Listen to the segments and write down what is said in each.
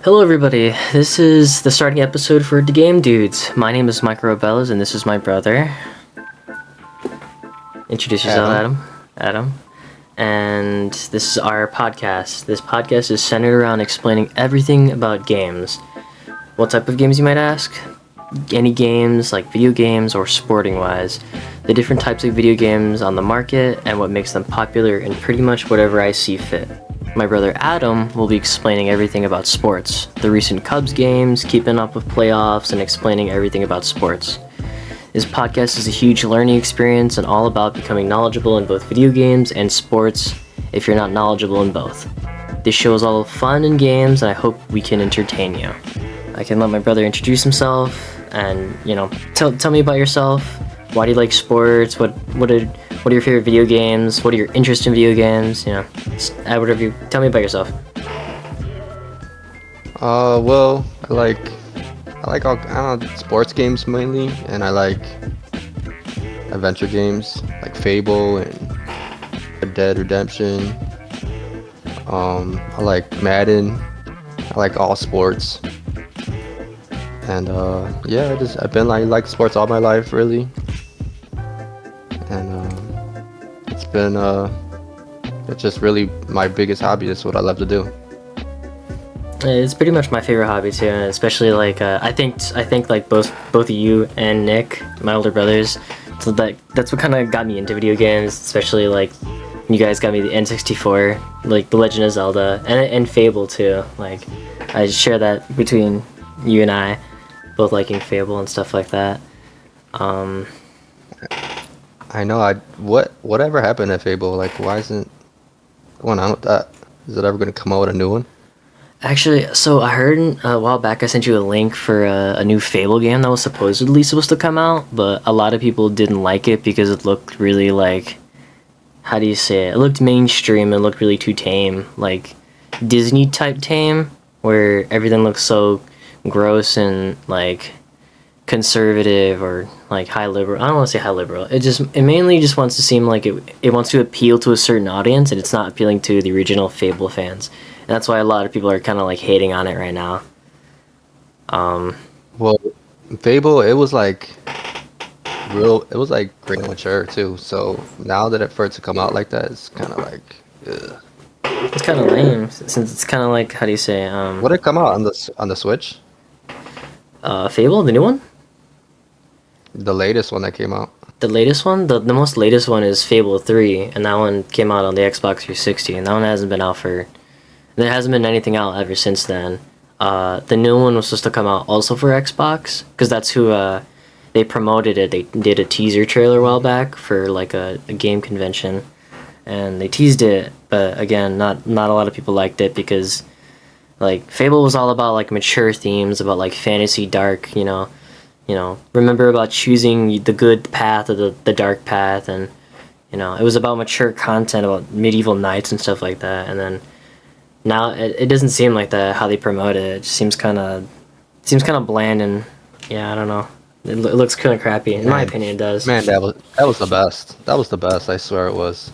Hello, everybody. This is the starting episode for The Game Dudes. My name is Mike Robellas, and this is my brother. Introduce yourself, Adam. And this is our podcast. This podcast is centered around explaining everything about games. What type of games, you might ask? Any games, like video games or sporting-wise. The different types of video games on the market and what makes them popular, and pretty much whatever I see fit. My brother Adam will be explaining everything about sports, the recent Cubs games, keeping up with playoffs, and explaining everything about sports. This podcast is a huge learning experience and all about becoming knowledgeable in both video games and sports if you're not knowledgeable in both. This show is all fun and games, and I hope we can entertain you. I can let my brother introduce himself and, tell me about yourself. Why do you like sports? What are your favorite video games? What are your interests in video games? Whatever you tell me about yourself. Well, I like all sports games mainly, and I like adventure games like Fable and Red Dead Redemption. I like Madden. I like all sports. And I've been like sports all my life really. And it's just really my biggest hobby. That's what I love to do. It's pretty much my favorite hobby too, and especially like I think like both of you and Nick, my older brothers, so that's what kind of got me into video games. Especially like you guys got me the N64, like The Legend of Zelda, and Fable too. Like I share that between you and I, both liking Fable and stuff like that. I know. Whatever happened to Fable? Like, why isn't going on with that? Is it ever going to come out with a new one? Actually, so I heard a while back I sent you a link for a new Fable game that was supposedly supposed to come out, but a lot of people didn't like it because it looked really like, how do you say it? It looked mainstream and looked really too tame, like Disney type tame, where everything looks so gross and like conservative or like high liberal. I don't want to say high liberal. It mainly just wants to seem like it wants to appeal to a certain audience, and it's not appealing to the original Fable fans. And that's why a lot of people are kind of like hating on it right now. Well, Fable, it was like great and mature too. So now that for it to come out like that, it's kind of like, ugh. It's kind of lame since it's kind of like, how do you say? Would it come out on the Switch? Fable, the new one. The latest one that came out. The latest one, the most latest one is Fable 3, and that one came out on the Xbox 360, and that one hasn't been out for. There hasn't been anything out ever since then. The new one was supposed to come out also for Xbox, because that's who they promoted it. They did a teaser trailer a while back for like a game convention, and they teased it, but again, not a lot of people liked it because like Fable was all about like mature themes, about like fantasy dark, remember about choosing the good path or the dark path, and it was about mature content about medieval knights and stuff like that. And then now it doesn't seem like that how they promote it. It just seems kind of bland, and I don't know. It looks kind of crappy in my opinion. It does. Man, that was the best. That was the best. I swear it was.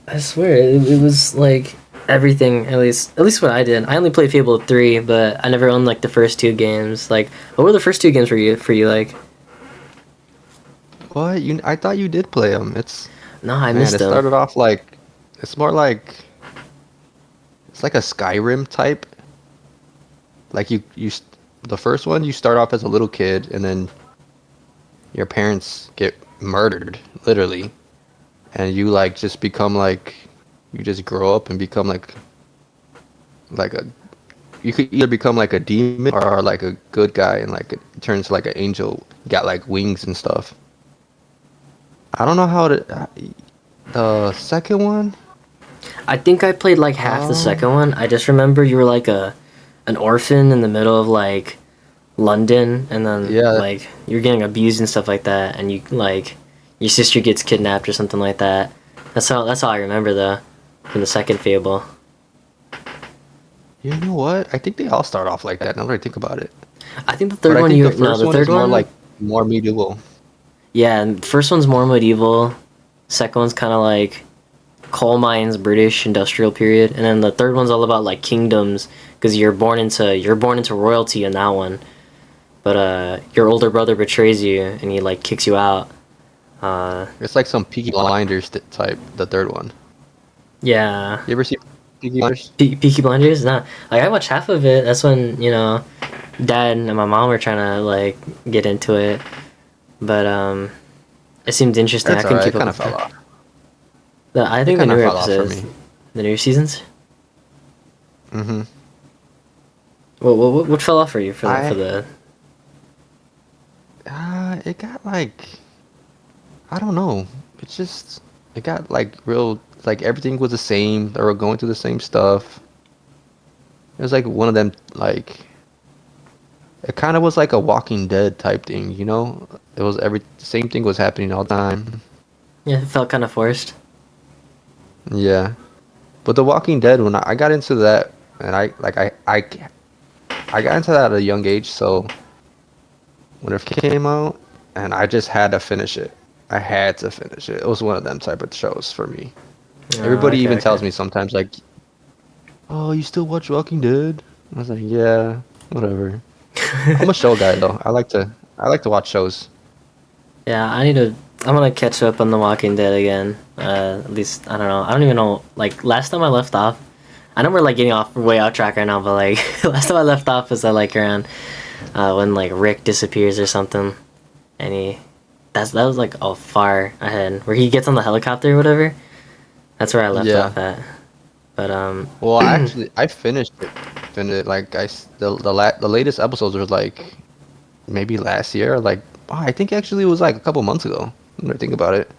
I swear it was like everything. At least what I did. I only played Fable 3, but I never owned like the first two games. Like, what were the first two games for you like? What? I thought you did play them. I missed them. It started off like it's more like it's like a Skyrim type. Like the first one you start off as a little kid, and then your parents get murdered literally, and you like just become like. You just grow up and become like you could either become like a demon or like a good guy, and like it turns to like an angel, got like wings and stuff. I don't know how the second one. I think I played like half the second one. I just remember you were like an orphan in the middle of like London, and then like you're getting abused and stuff like that, and you like your sister gets kidnapped or something like that. That's all I remember though. From the second Fable. You know what? I think they all start off like that. Now that I think about it. I think the third one. The third one more like more medieval. Yeah, and first one's more medieval. Second one's kind of like coal mines, British industrial period, and then the third one's all about like kingdoms because you're born into royalty in that one, but your older brother betrays you and he like kicks you out. It's like some Peaky Blinders type. The third one. Yeah, You ever see Peaky Blinders? Peaky Blinders. Nah, like I watched half of it. That's when Dad and my mom were trying to like get into it, but it seemed interesting. I That's couldn't alright. keep It up kind of with fell it. off. I It think the kind of newer fell off for episodes, me. the newer seasons. hmm What fell off for you for I the? it got like I don't know. It's just it got like real like everything was the same. They were going through the same stuff. It was like one of them like it kind of was like a Walking Dead type thing, you know? It was every same thing was happening all the time. Yeah, it felt kind of forced. Yeah. But The Walking Dead when I got into that and I got into that at a young age, so when it came out and I just had to finish it. I had to finish it. It was one of them type of shows for me. Oh, Everybody okay, even okay. tells me sometimes like, "Oh, you still watch Walking Dead?" I was like, "Yeah, whatever." I'm a show guy though. I like to watch shows. Yeah, I'm gonna catch up on The Walking Dead again. At least I don't know. I don't even know. Like last time I left off, I know we're like getting off way off track right now, but like last time I left off was like around when like Rick disappears or something, and that was like far ahead where he gets on the helicopter or whatever. That's where I left Yeah. off at. But Well, actually, I finished it. Finished like the latest episodes were like maybe last year. Like I think actually it was like a couple months ago. When I think about it,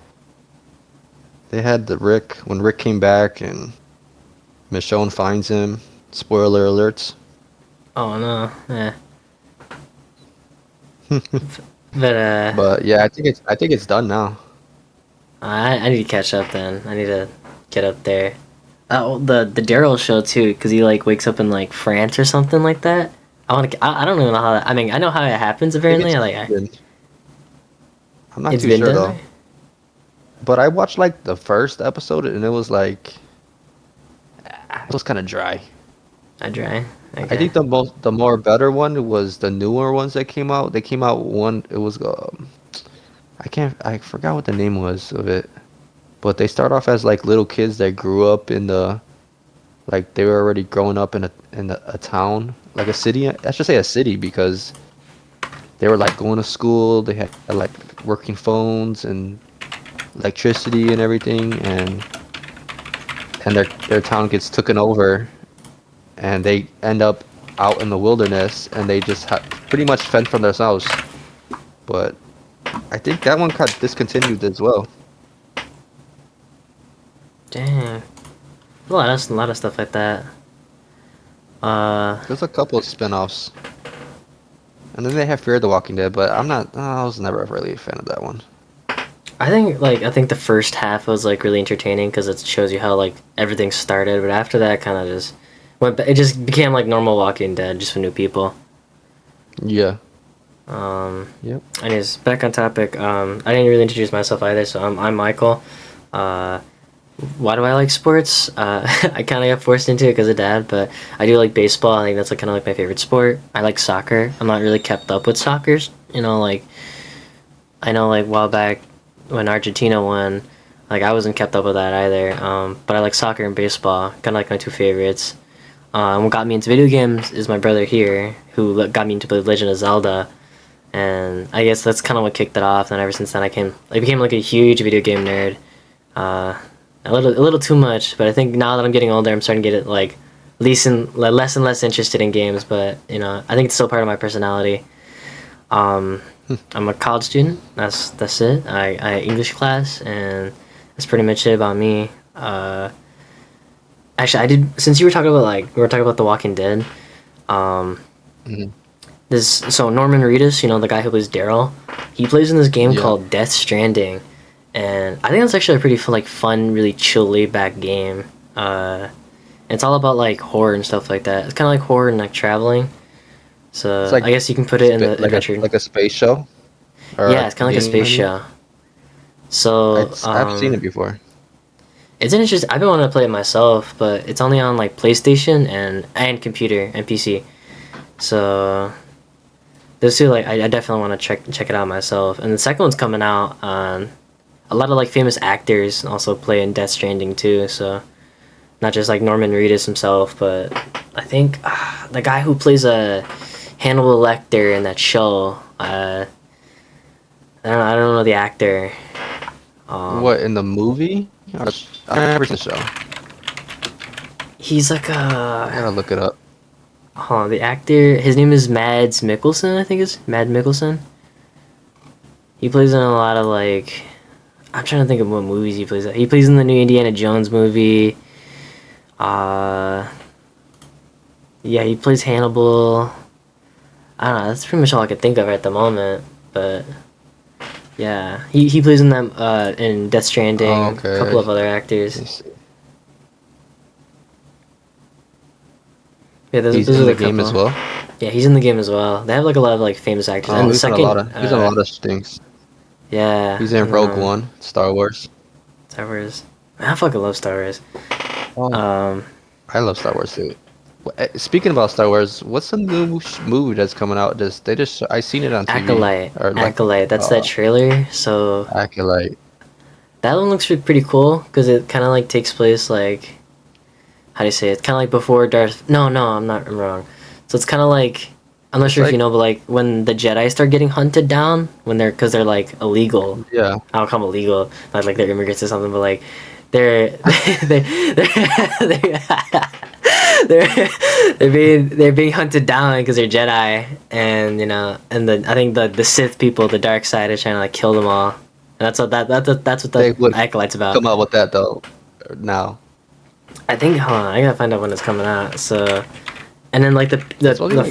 they had the Rick when Rick came back and Michonne finds him. Spoiler alerts. oh no, yeah. But But yeah, I think it's done now. I need to catch up then. I need to get up there. Oh, the Daryl show too, because he like wakes up in like France or something like that. I don't even know how that. I mean, I know how it happens. I think Apparently, it's like been. I'm not it's too been sure done. though. Right? But I watched like the first episode and it was like it was kind of dry. I dry. I Okay. think the more better one was the newer ones that came out. They came out one. It was I forgot what the name was of it. But they start off as like little kids that grew up in the like they were already growing up in a town like a city. I should say a city because they were like going to school. They had like working phones and electricity and everything, and their town gets taken over, and they end up out in the wilderness, and they just pretty much fend for themselves. But I think that one got discontinued as well. Dang. A lot of stuff like that. Uh, There's a couple of spin-offs. And then they have Fear the Walking Dead, but I was never really a fan of that one. I think the first half was like really entertaining because it shows you how like everything started, but after that, kind of just it just became like normal Walking Dead, just with new people. Yeah. Um, Yep. Anyways, back on topic. I didn't really introduce myself either, so I'm Michael. Uh, why do I like sports? I kind of got forced into it because of Dad, but I do like baseball. I think that's like kind of like my favorite sport. I like soccer. I'm not really kept up with soccer. Like I know like a while back when Argentina won, like I wasn't kept up with that either. But I like soccer and baseball. Kind of like my two favorites. What got me into video games is my brother here, who got me into the Legend of Zelda, and I guess that's kind of what kicked it off. And ever since then, I became like a huge video game nerd. Uh, a little too much, but I think now that I'm getting older, I'm starting to get it like less and less interested in games. But I think it's still part of my personality. I'm a college student. That's it. I English class, and that's pretty much it about me. Actually, I did. Since you were talking about we were talking about The Walking Dead. Um, hmm this so Norman Reedus, the guy who plays Daryl, he plays in this game Yeah. called Death Stranding, and I think that's actually a pretty fun, really chill, laid back game. It's all about like horror and stuff like that. It's kind of like horror and like traveling. It's So like I guess you can put it in the like a adventure. like a space show or Yeah, a it's kind of like a game. I space mean, show. So I've seen it before. It's an interesting. I've been wanting to play it myself, but it's only on like PlayStation and computer and PC. So those two, like, I definitely want to check it out myself. And the second one's coming out. A lot of like famous actors also play in Death Stranding too. So not just like Norman Reedus himself, but I think the guy who plays a Hannibal Lecter in that show. I don't know the actor. What, in the movie? I never seen the show. He's like I gotta look it up. the actor. His name is Mads Mikkelsen. I think it's Mad Mikkelsen. He plays in a lot of like. I'm trying to think of what movies he plays. He plays in the new Indiana Jones movie. Yeah, he plays Hannibal. I don't know. That's pretty much all I could think of at the moment. But yeah, he plays in them in Death Stranding. Oh, okay. A couple of other actors. Yeah, He's in the game as well. Yeah, he's in the game as well. They have like a lot of like famous actors. Oh, And the he's second, in a lot of things. Yeah. He's in Rogue One, Star Wars. Star Wars. Man, I fucking love Star Wars. Oh, I love Star Wars too. Speaking about Star Wars, what's the new movie that's coming out? I seen it on TV. Acolyte. Like, Acolyte. That's that trailer. So Acolyte. that one looks pretty cool because it kind of like takes place like, how do you say it? Kind of like before Darth. No, I'm wrong. So it's kind of like, I'm not sure if you know, but like when the Jedi start getting hunted down because they're like illegal. Yeah. I don't call them illegal, not like they're immigrants or something, but like they're they're being hunted down because they're Jedi, and I think the Sith people, the dark side, is trying to like kill them all. And that's what the Acolyte's about. Come out with that though, now. I think, hold on, I gotta find out when it's coming out. So, and then like the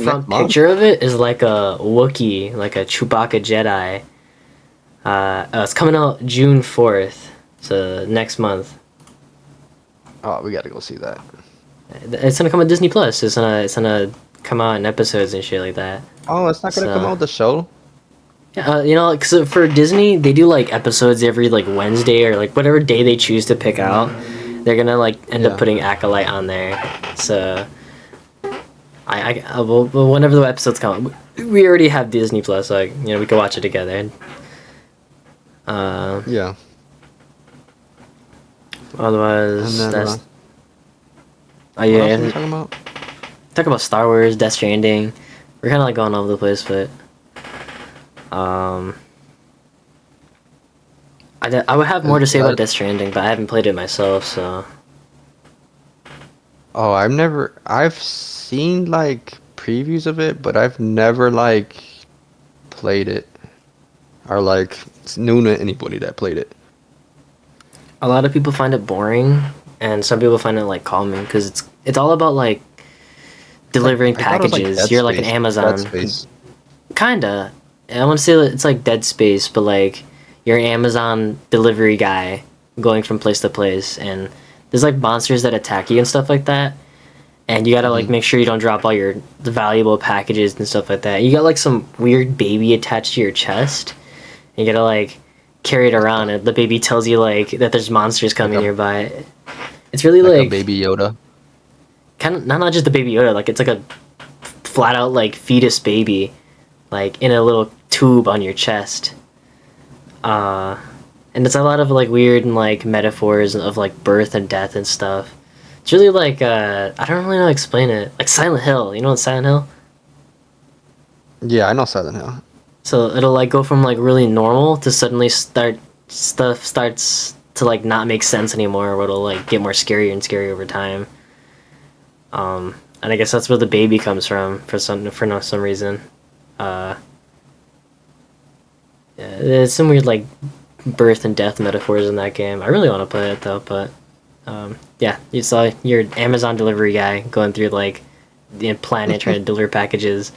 front picture of it is like a Wookiee, like a Chewbacca Jedi. It's coming out June 4th, so next month. Oh, we gotta go see that. It's gonna come on Disney Plus. It's gonna come out in episodes and shit like that. Oh, it's not gonna come out with the show. Yeah, like, so for Disney, they do like episodes every like Wednesday or like whatever day they choose to pick out. They're gonna like end up putting Acolyte on there. So well, whenever the episodes come, we already have Disney Plus, so like, we can watch it together. Yeah. Otherwise, then, that's. What else are we talking about? Talk about Star Wars, Death Stranding. We're kind of like going all over the place, but I would have more to say about Death Stranding, but I haven't played it myself, so. Oh, I've seen like previews of it, but I've never like played it or like known anybody that played it. A lot of people find it boring, and some people find it like calming because it's all about like delivering packages. Like You're like an Amazon. Kinda. I want to say that it's like Dead Space, but like you're an Amazon delivery guy going from place to place, and there's like monsters that attack you and stuff like that, and you gotta like make sure you don't drop all the valuable packages and stuff like that. You got like some weird baby attached to your chest, and you gotta like carry it around, and the baby tells you like that there's monsters coming nearby. It's really like a baby Yoda. Kind of not just the baby Yoda, like it's like a flat out like fetus baby, like in a little tube on your chest. And it's a lot of like weird and like metaphors of like birth and death and stuff. It's really like I don't really know how to explain it. Like Silent Hill, you know what Silent Hill? Yeah, I know Silent Hill. So it'll like go from like really normal to suddenly stuff starts to like not make sense anymore, or it'll like get more scarier and scarier over time. And I guess that's where the baby comes from for some reason. Yeah, there's some weird like birth and death metaphors in that game. I really want to play it though, but yeah, you saw your Amazon delivery guy going through like the planet trying to deliver packages.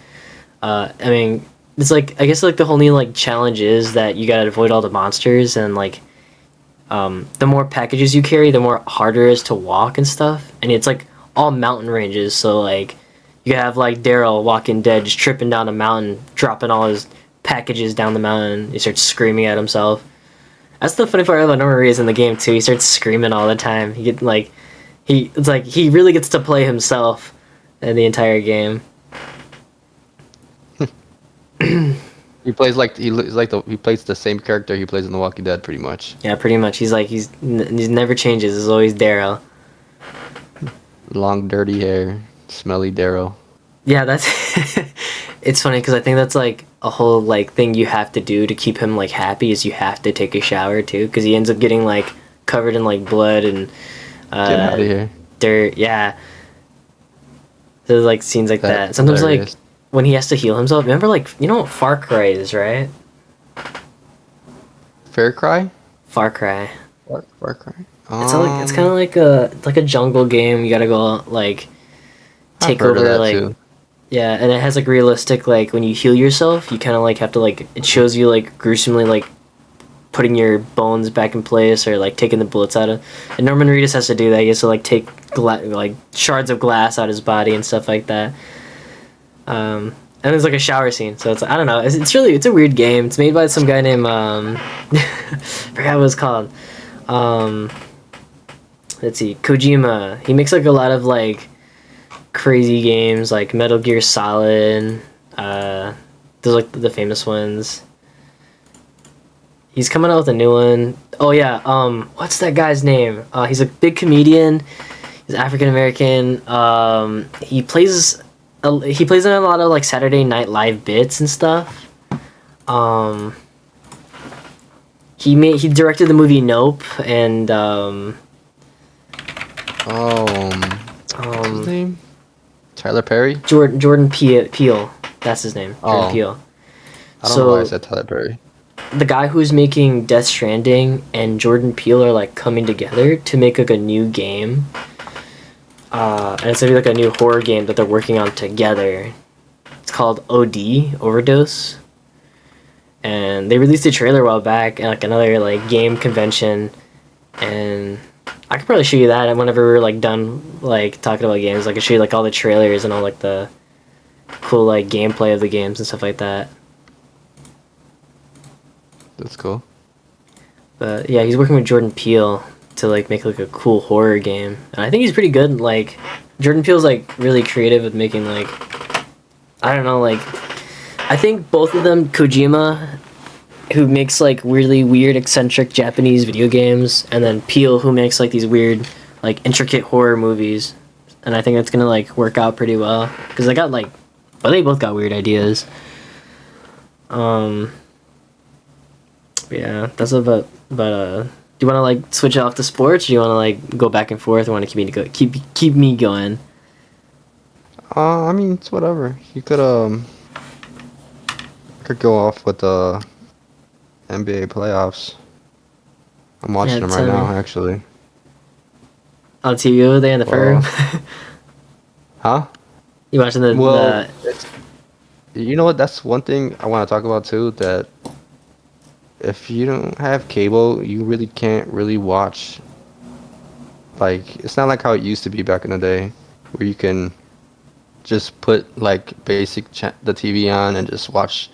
I mean, it's like, I guess like the whole new like challenge is that you gotta avoid all the monsters, and like the more packages you carry, the more harder it is to walk and stuff. And it's like all mountain ranges, so like you have like Daryl, Walking Dead, just tripping down a mountain, dropping all his packages down the mountain. He starts screaming at himself, That's the funny part about Norman Reedus in the game too. He starts screaming all the time. It's like he really gets to play himself in the entire game. He plays like he plays the same character he plays in The Walking Dead, pretty much. Yeah, pretty much. He's never changes. It's always Daryl. Long, dirty hair, smelly Daryl. Yeah, that's. It's funny because I think that's like a whole like thing you have to do to keep him like happy is you have to take a shower too because he ends up getting like covered in like blood and Get out of here. dirt. Yeah. So there's like scenes like that. That's Sometimes hilarious. like when he has to heal himself. Remember like you know what Far Cry is, right? Fair Cry? Far Cry. Far Cry. It's kind of like a jungle game. You gotta go like take I've heard of over that like. too. Yeah, and it has like realistic like when you heal yourself, you kind of like have to like it shows you like gruesomely like putting your bones back in place or like taking the bullets out of. And Norman Reedus has to do that. He has to like take like shards of glass out of his body and stuff like that. And there's like a shower scene, so it's I don't know. It's a weird game. It's made by some guy named forgot what it's called. Let's see, Kojima. He makes like a lot of like crazy games like Metal Gear Solid. Those like the famous ones. He's coming out with a new one. Oh yeah, what's that guy's name? He's a big comedian. He's African American. He plays in a lot of like Saturday Night Live bits and stuff. He directed the movie Nope and What's his name? Tyler Perry? Jordan Peele. That's his name. Jordan Peele. I don't know why I said Tyler Perry. The guy who's making Death Stranding and Jordan Peele are like coming together to make like a new game. And it's gonna be like a new horror game that they're working on together. It's called OD, Overdose. And they released a trailer a while back at like another like game convention, and I could probably show you that whenever we're like done like talking about games. I could show you like all the trailers and all like the cool like gameplay of the games and stuff like that. That's cool. But yeah, he's working with Jordan Peele to like make like a cool horror game, and I think he's pretty good. Like Jordan Peele's like really creative with making like I don't know like I think both of them, Kojima, who makes like really weird eccentric Japanese video games, and then Peele, who makes like these weird like intricate horror movies, and I think that's gonna like work out pretty well because they got like they both got weird ideas. Yeah, that's about. But do you want to like switch off to sports? Or do you want to like go back and forth? Or want to keep me going? I mean, it's whatever. You could go off with the NBA playoffs. I'm watching them right now, actually. On TV over there in the firm. Huh? You watching the? Well, you know what? That's one thing I want to talk about too. That if you don't have cable, you really can't really watch. Like, it's not like how it used to be back in the day, where you can just put like the TV on and just watch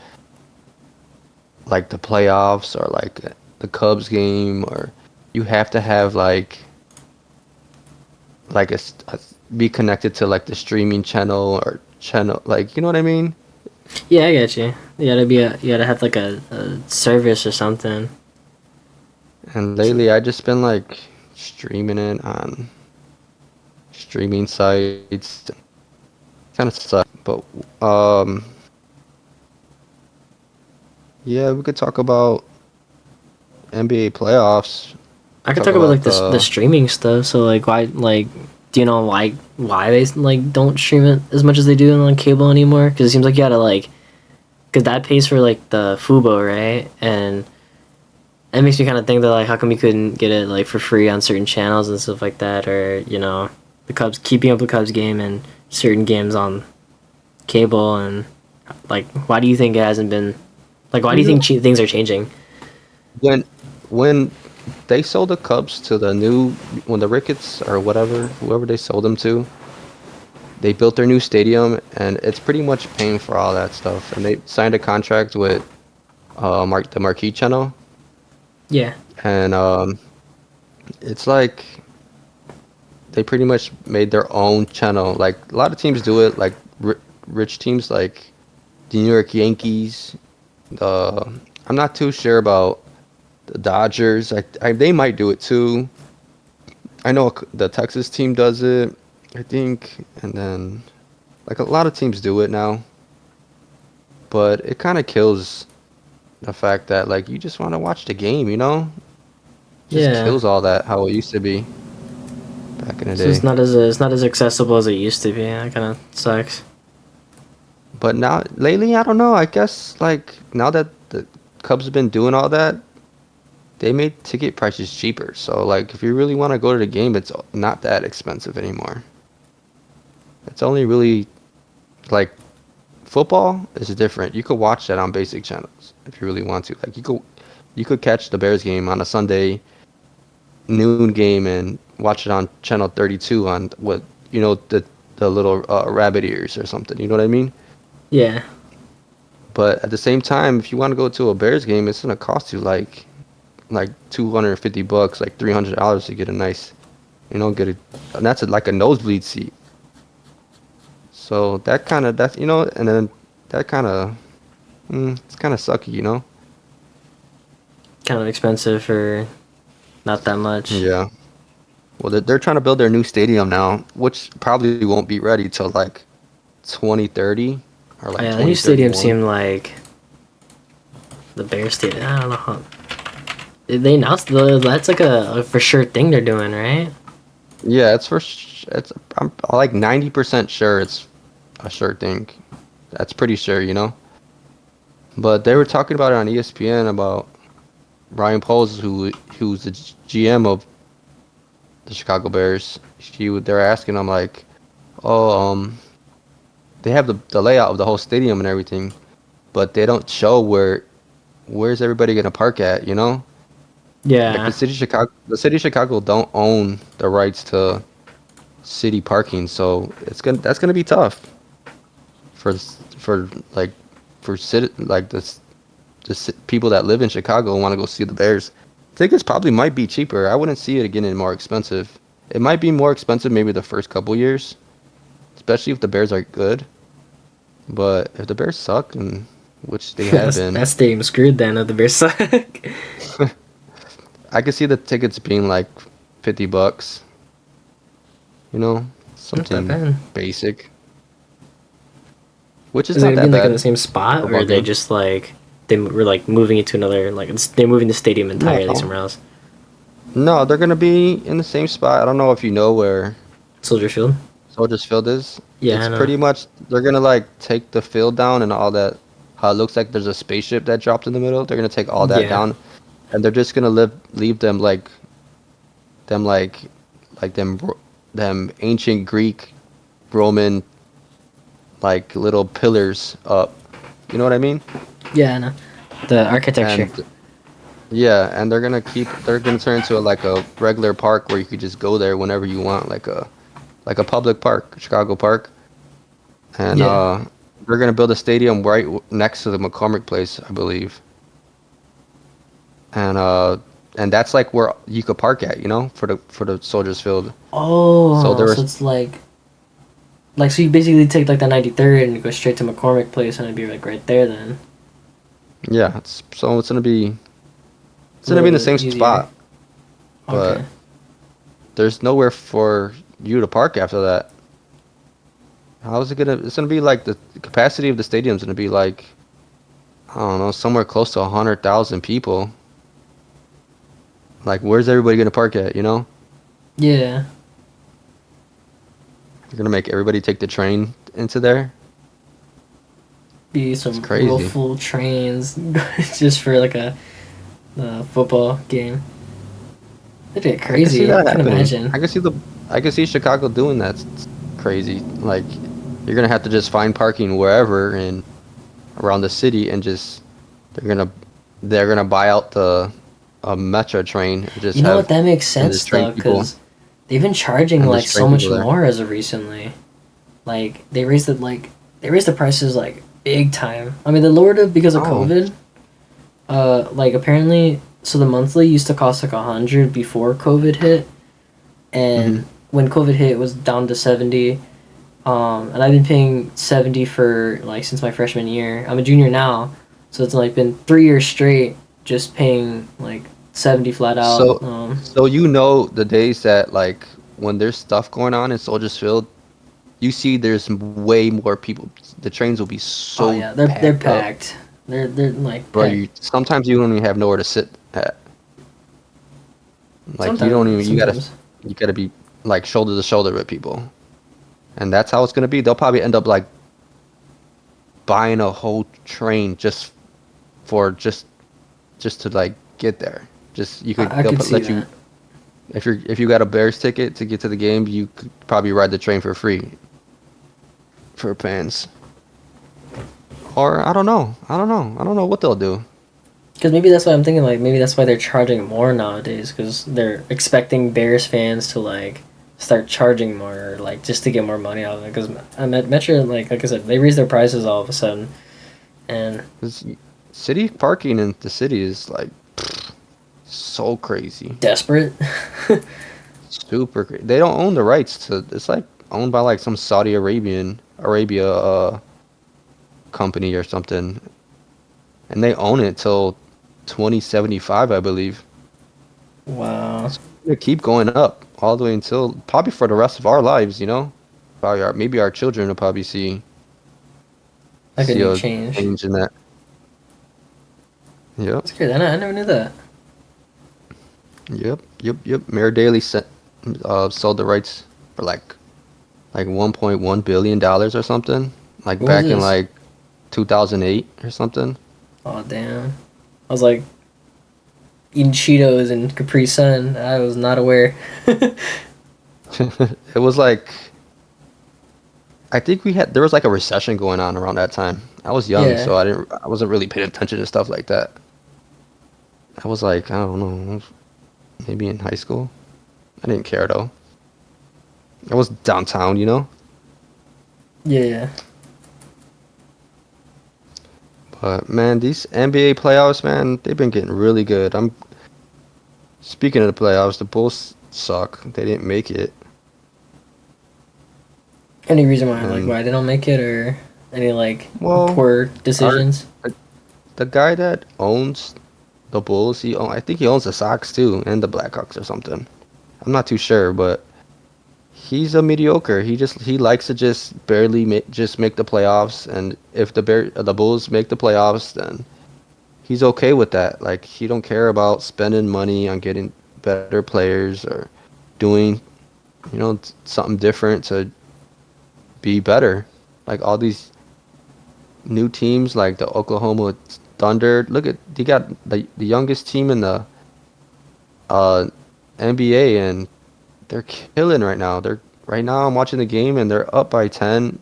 like the playoffs or like the Cubs game, or you have to have like be connected to like the streaming channel like, you know what I mean? Yeah, I get you. You gotta have like a service or something. And lately I just been like streaming it on streaming sites. Kind of suck, but yeah, we could talk about NBA playoffs. I could talk about like the streaming stuff. So like why like do you know why they like don't stream it as much as they do on cable anymore? Because it seems like you gotta like because that pays for like the Fubo, right? And it makes me kind of think that like how come you couldn't get it like for free on certain channels and stuff like that, or you know the Cubs keeping up the Cubs game and certain games on cable, and like why do you think it hasn't been like why do you think things are changing? When they sold the Cubs to when the Ricketts or whoever they sold them to, they built their new stadium, and it's pretty much paying for all that stuff. And they signed a contract with the Marquee channel. Yeah. and it's like they pretty much made their own channel. Like a lot of teams do it, like rich teams like the New York Yankees. I'm not too sure about the Dodgers. They might do it too. I know the Texas team does it, I think, and then like a lot of teams do it now. But it kind of kills the fact that like you just want to watch the game, you know? Just Yeah. kills all that how it used to be back in the So day. it's not as accessible as it used to be. That kind of sucks. But now lately, I don't know. I guess like now that the Cubs have been doing all that, they made ticket prices cheaper. So like if you really want to go to the game, it's not that expensive anymore. It's only really like football is different. You could watch that on basic channels if you really want to. Like you could catch the Bears game on a Sunday noon game and watch it on channel 32 on what the little rabbit ears or something. You know what I mean? Yeah. But at the same time, if you want to go to a Bears game, it's gonna cost you like $250, like $300 to get a nice, and that's like a nosebleed seat. So that's and then that kind of it's kind of sucky, you know? Kind of expensive for not that much. Yeah. Well, they're trying to build their new stadium now, which probably won't be ready till like 2030 or Oh, like yeah, the new stadium 2031. seemed like the Bears stadium. I don't know how. They announced that's like a for sure thing they're doing, right? Yeah, I'm like 90% sure it's a sure thing. That's pretty sure, you know. But they were talking about it on ESPN about Ryan Poles, who's the GM of the Chicago Bears. They're asking him like, oh, they have the layout of the whole stadium and everything, but they don't show where's everybody gonna park at, you know? Like Yeah. the city of Chicago don't own the rights to city parking, so that's gonna be tough for like for like people that live in Chicago and want to go see the Bears. Tickets probably might be cheaper. I wouldn't see it getting more expensive. It might be more expensive maybe the first couple years, especially if the Bears are good. But if the Bears suck, and which they have been, That stadium screwed then if the Bears suck. I could see the tickets being like $50. You know, Not that something bad. basic, which is Is it not gonna be that like in the bad. same spot, or Football are they game. just like they were like moving it to another they're moving the stadium No, entirely somewhere else? no, they're gonna be in the same spot. I don't know if you know where Soldier Field. Soldiers Field is. Yeah, I It's know. pretty much they're gonna like take the field down and all that. How it looks like there's a spaceship that dropped in the middle. They're gonna take all that Yeah. down, and they're just gonna leave them them like them ancient Greek, Roman like little pillars up. You know what I mean? Yeah, I know. The architecture. And yeah, and they're gonna turn into like a regular park where you could just go there whenever you want, like a public park, Chicago Park. And Yeah. they're gonna build a stadium right next to the McCormick Place, I believe. And and that's like where you could park at, you know, for the Soldiers Field. So Oh, there so was it's like so you basically take like the 93rd and go straight to McCormick Place and it'd be like right there then. yeah, it's gonna be A in little the same bit easier. spot, but Okay. there's nowhere for you to park after that. How is it gonna? It's gonna be like the capacity of the stadium's gonna be like I don't know, somewhere close to 100,000 people. Like, where's everybody gonna park at? You know, Yeah. you're gonna make everybody take the train into there. Be It's some real crazy. full trains just for like a football game. It'd get I can see crazy. I that can happening. imagine. I can see Chicago doing that. It's crazy. Like, you're gonna have to just find parking wherever and around the city, and just they're gonna they're gonna buy out the a metro train and just You know what? have That makes and sense just train though, people because they've been charging and like just so train much people there. more as of recently. Like they raised the prices like big time. I mean, they lowered it because of Oh, COVID. Like apparently so the monthly used to cost like 100 before COVID hit, Hmm. and when COVID hit, it was down to 70. And I've been paying 70 for like since my freshman year. I'm a junior now, so it's like been 3 years straight just paying like 70 flat out. So, so you know the days that like when there's stuff going on in Soldiers Field, you see there's way more people. The trains will be Oh so yeah, they're packed up, packed. They're like bro. packed. You sometimes you don't even have nowhere to sit at. Like you don't even Sometimes. you gotta be like shoulder to shoulder with people, and that's how it's gonna be. They'll probably end up like buying a whole train for just to like get there. Just you could I could see let you that. if you got a Bears ticket to get to the game, you could probably ride the train for free for fans. Or I don't know what they'll do. Because maybe that's why I'm thinking. Like maybe that's why they're charging more nowadays. Because they're expecting Bears fans to like start charging more, like just to get more money out of it. Because I'm at Metro, like I said, they raise their prices all of a sudden, and 'Cause city parking in the city is like so crazy, desperate. super crazy. They don't own the rights to. It's like owned by like some Saudi Arabia company or something, and they own it till 2075, I believe. Wow, It keep going up all the way until probably for the rest of our lives, you know. Probably maybe our children will probably like a see new a change. change in that. Yep, That's good. I never knew that. yep. Mayor Daley sold the rights for like 1.1 billion dollars or something, like What was back in this? like 2008 or something. Oh damn! I was like eating Cheetos and Capri Sun. I was not aware. It was like I think there was like a recession going on around that time. I was young, Yeah. so I wasn't really paying attention to stuff like that. I was like, I don't know, maybe in high school. I didn't care though. I was downtown, you know. Yeah. But man, these NBA playoffs, man, they've been getting really good. I'm speaking of the playoffs, the Bulls suck. They didn't make it, Any reason why, like, and why they don't make it, or any like well, poor our decisions? the guy that owns the Bulls, I think he owns the Sox too, and the Blackhawks or something. I'm not too sure, but he's a mediocre. He likes to just barely just make the playoffs, and if the Bulls make the playoffs, then he's okay with that. Like he don't care about spending money on getting better players or doing, something different to be better. Like all these new teams, like the Oklahoma Thunder. Look at they got the youngest team in the uh, NBA, and they're killing right now. Right now. I'm watching the game, and they're up by 10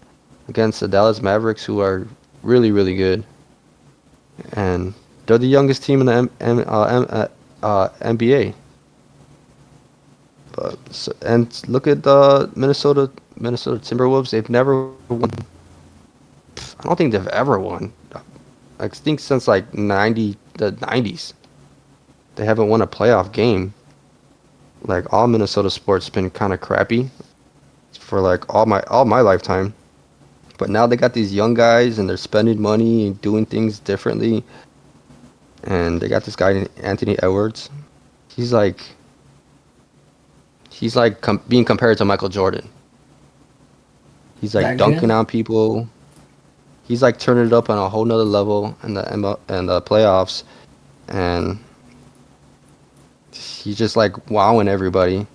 against the Dallas Mavericks, who are really really good, and they're the youngest team in the NBA. But and look at the Minnesota Timberwolves. They've never won. I don't think they've ever won. I think since like the 90s, they haven't won a playoff game. Like all Minnesota sports been kind of crappy for like all my lifetime. But now they got these young guys and they're spending money and doing things differently. And they got this guy Anthony Edwards. He's like being compared to Michael Jordan. He's like That good? dunking on people. He's like turning it up on a whole nother level in the playoffs, and he's just like wowing everybody,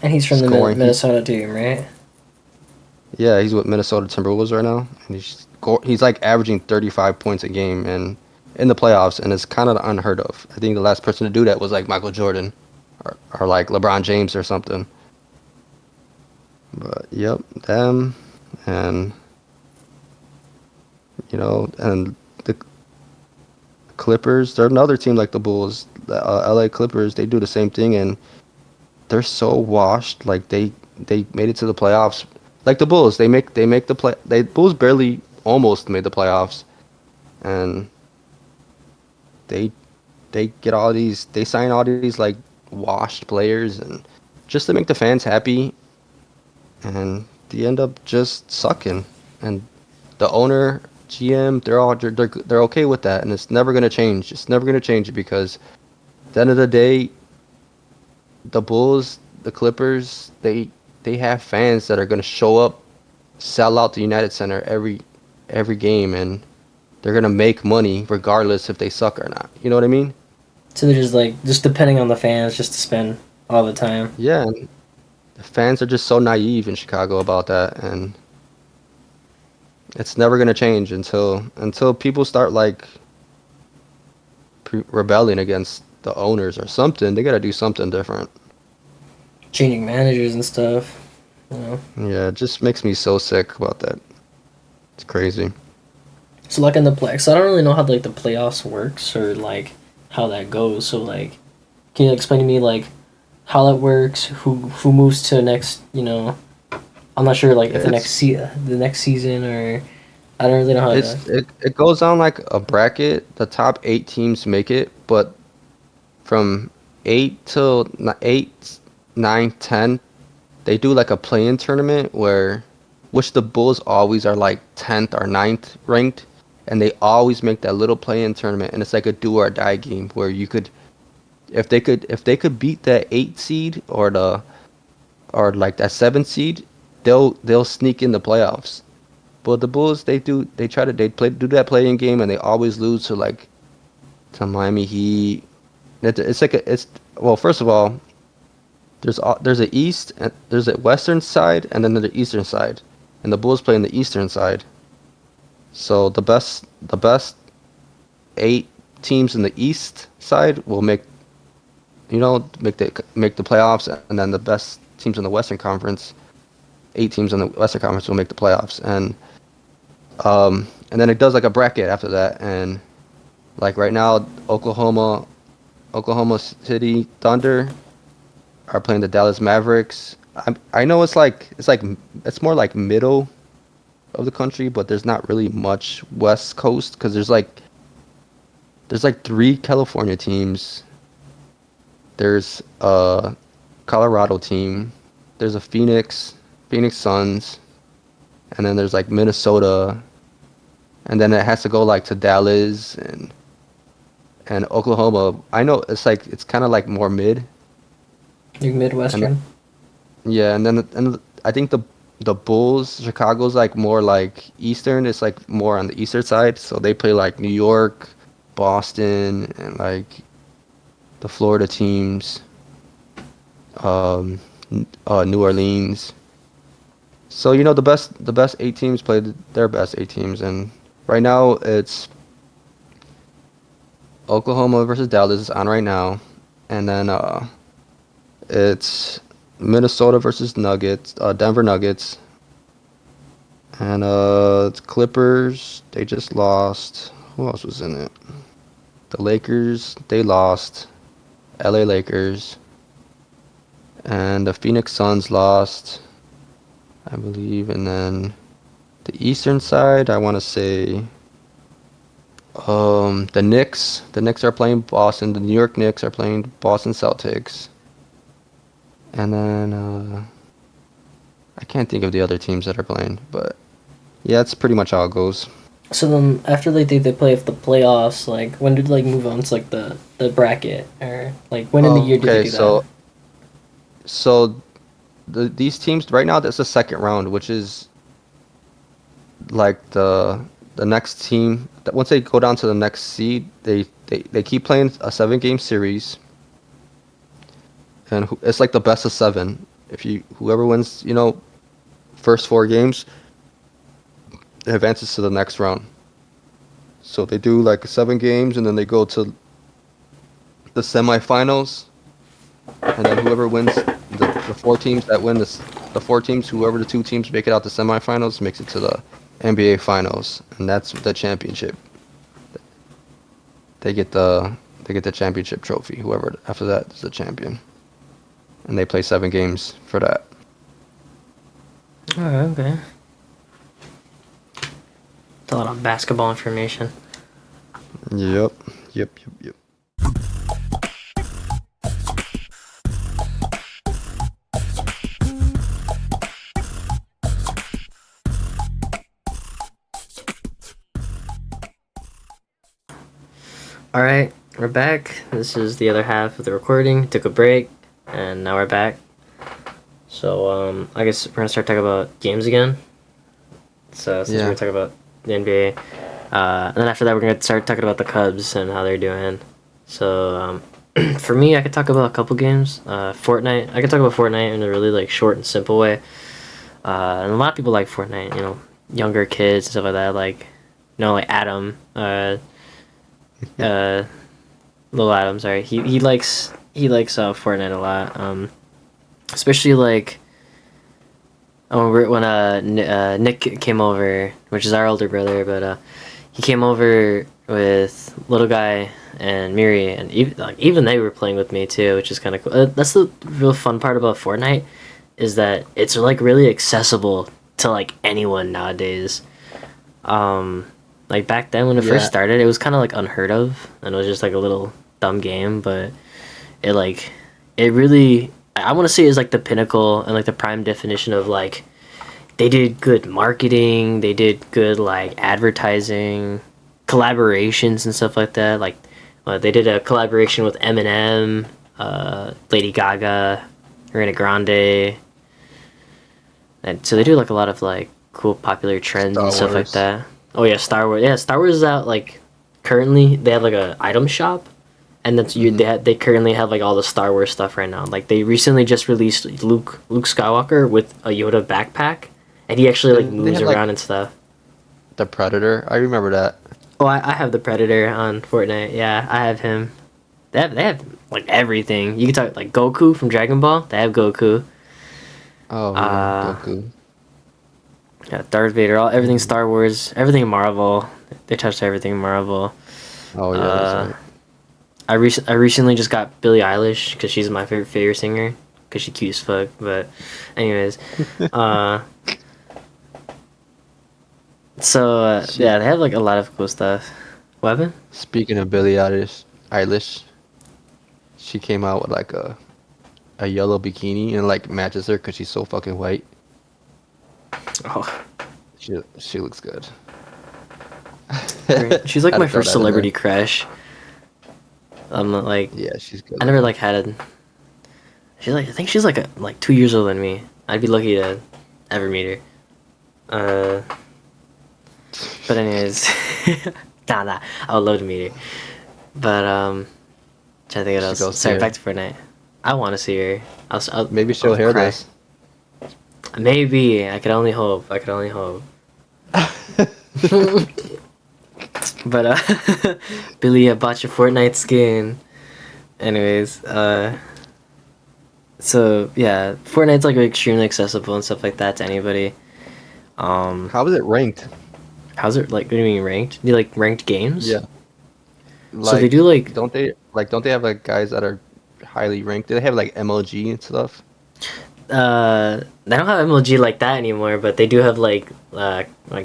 And he's from the scoring. Minnesota team, right? Yeah, he's with Minnesota Timberwolves right now, and he's like averaging 35 points a game and in the playoffs, and it's kind of unheard of. I think the last person to do that was like Michael Jordan, or like LeBron James or something. But yep, them, and and the Clippers. They're another team like the Bulls. The LA Clippers. They do the same thing, and they're so washed. Like they made it to the playoffs. Like the Bulls, they make the play. They Bulls barely almost made the playoffs, and they they sign all these like washed players and just to make the fans happy, and they end up just sucking. And the owner, GM, they're okay with that, and it's never gonna change. It's never gonna change because at the end of the day, the Bulls, the Clippers, they have fans that are gonna show up, sell out the United Center every game, and they're gonna make money regardless if they suck or not. You know what I mean? So they're just like just depending on the fans, just to spend all the time. Yeah, and the fans are just so naive in Chicago about that, and it's never gonna change until people start like rebelling against the owners or something. They gotta do something different. Changing managers and stuff. You know. Yeah, it just makes me so sick about that. It's crazy. So like in the play, so I don't really know how like the playoffs works or like how that goes. So like, can you explain to me like how that works? Who moves to next? You know, I'm not sure like if the next season or I don't really know how it goes on like a bracket. The top 8 teams make it, but from 8, 9, 10, they do like a play-in tournament where, which the Bulls always are like 10th or ninth ranked, and they always make that little play-in tournament, and it's like a do or die game where you could, if they could beat that 8 seed or like that 7 seed, they'll sneak in the playoffs. But the Bulls, do that play-in game, and they always lose to Miami Heat. It's like it's well, first of all, there's a east and there's a western side and then there's the eastern side, and the Bulls play in the eastern side. So the best 8 teams in the east side will make the playoffs, and then the best teams in the Western Conference, 8 teams in the Western Conference will make the playoffs, and then it does like a bracket after that, and like right now, Oklahoma City Thunder are playing the Dallas Mavericks. I know it's more like middle of the country, but there's not really much West Coast because there's like 3 California teams. There's a Colorado team. There's a Phoenix Suns, and then there's like Minnesota, and then it has to go like to Dallas and Oklahoma. I know it's kind of like more mid. like Midwestern. Yeah, and I think the Bulls, Chicago's like more like Eastern. It's like more on the Eastern side, so they play like New York, Boston, and like the Florida teams, New Orleans. So the best 8 teams play their best 8 teams, and right now it's Oklahoma versus Dallas is on right now, and then it's Minnesota versus Nuggets, Denver Nuggets, and it's Clippers. They just lost. Who else was in it? The Lakers. They lost. LA Lakers. And the Phoenix Suns lost, I believe. And then the Eastern side, I want to say the Knicks. The Knicks are playing Boston. The New York Knicks are playing Boston Celtics. And then I can't think of the other teams that are playing, but yeah, that's pretty much how it goes. So then after they play the playoffs, like when did like move on to like the bracket, or like when in the year did they do that? So these teams right now, that's the second round, which is like the next team that once they go down to the next seed, they keep playing a 7-game series, and it's like the best of 7. Whoever wins, first 4 games advances to the next round. So they do like 7 games, and then they go to the semifinals, and then whoever wins the 4 teams that win the 4 teams, whoever the 2 teams make it out the semifinals makes it to the NBA Finals, and that's the championship. They get the championship trophy. Whoever after that is the champion, and they play 7 games for that. Oh, okay. It's a lot of basketball information. Yep. All right, we're back. This is the other half of the recording. Took a break, and now we're back. So, I guess we're gonna start talking about games again. So, since we're gonna talk about the NBA, and then after that, we're gonna start talking about the Cubs and how they're doing. So, for me, I could talk about a couple games. Fortnite. I could talk about Fortnite in a really like short and simple way. And a lot of people like Fortnite. You know, younger kids and stuff like that. Like, like Adam. Little Adam, sorry. He likes Fortnite a lot. Especially like when Nick came over, which is our older brother, but he came over with little guy and Miri, and even they were playing with me too, which is kind of cool. That's the real fun part about Fortnite, is that it's like really accessible to like anyone nowadays. Like back then when it first started, it was kind of like unheard of, and it was just like a little dumb game, but it really, I want to say, is like the pinnacle and like the prime definition of like, they did good marketing, they did good like advertising, collaborations and stuff like that. Like they did a collaboration with Eminem, Lady Gaga, Ariana Grande, and so they do like a lot of like cool popular trends and stuff like that. Oh yeah, Star Wars. Yeah, Star Wars is out like currently. They have like a item shop, and that's they currently have like all the Star Wars stuff right now. Like they recently just released Luke Skywalker with a Yoda backpack, and he actually like moves around and stuff. The Predator, I remember that. Oh, I have the Predator on Fortnite. Yeah, I have him. They have like everything. You can talk like Goku from Dragon Ball. They have Goku. Oh, Goku. Yeah, Darth Vader, everything Star Wars, everything Marvel. They touched everything Marvel. Oh yeah. That's right. I recently just got Billie Eilish because she's my favorite singer, because she's cute as fuck. But anyways, yeah, they have like a lot of cool stuff. What happened? Speaking of Billie Eilish, she came out with like a yellow bikini and like matches her because she's so fucking white. Oh, she looks good. She's like my first celebrity crush. I'm not like, yeah, she's good. I never like had a. She's like, I think she's like 2 years older than me. I'd be lucky to ever meet her. But anyways, nah, I would love to meet her. But trying to think of else. Sorry, back to Fortnite. I want to see her. I'll maybe she'll hear this. Maybe. I could only hope. But Billy, I bought your Fortnite skin. Anyways, so yeah, Fortnite's like extremely accessible and stuff like that to anybody. How is it ranked? How's it like? What do you mean ranked? Do you like ranked games? Yeah. Like, so they do like. Don't they have like guys that are highly ranked? Do they have like MLG and stuff? They don't have MLG like that anymore, but they do have like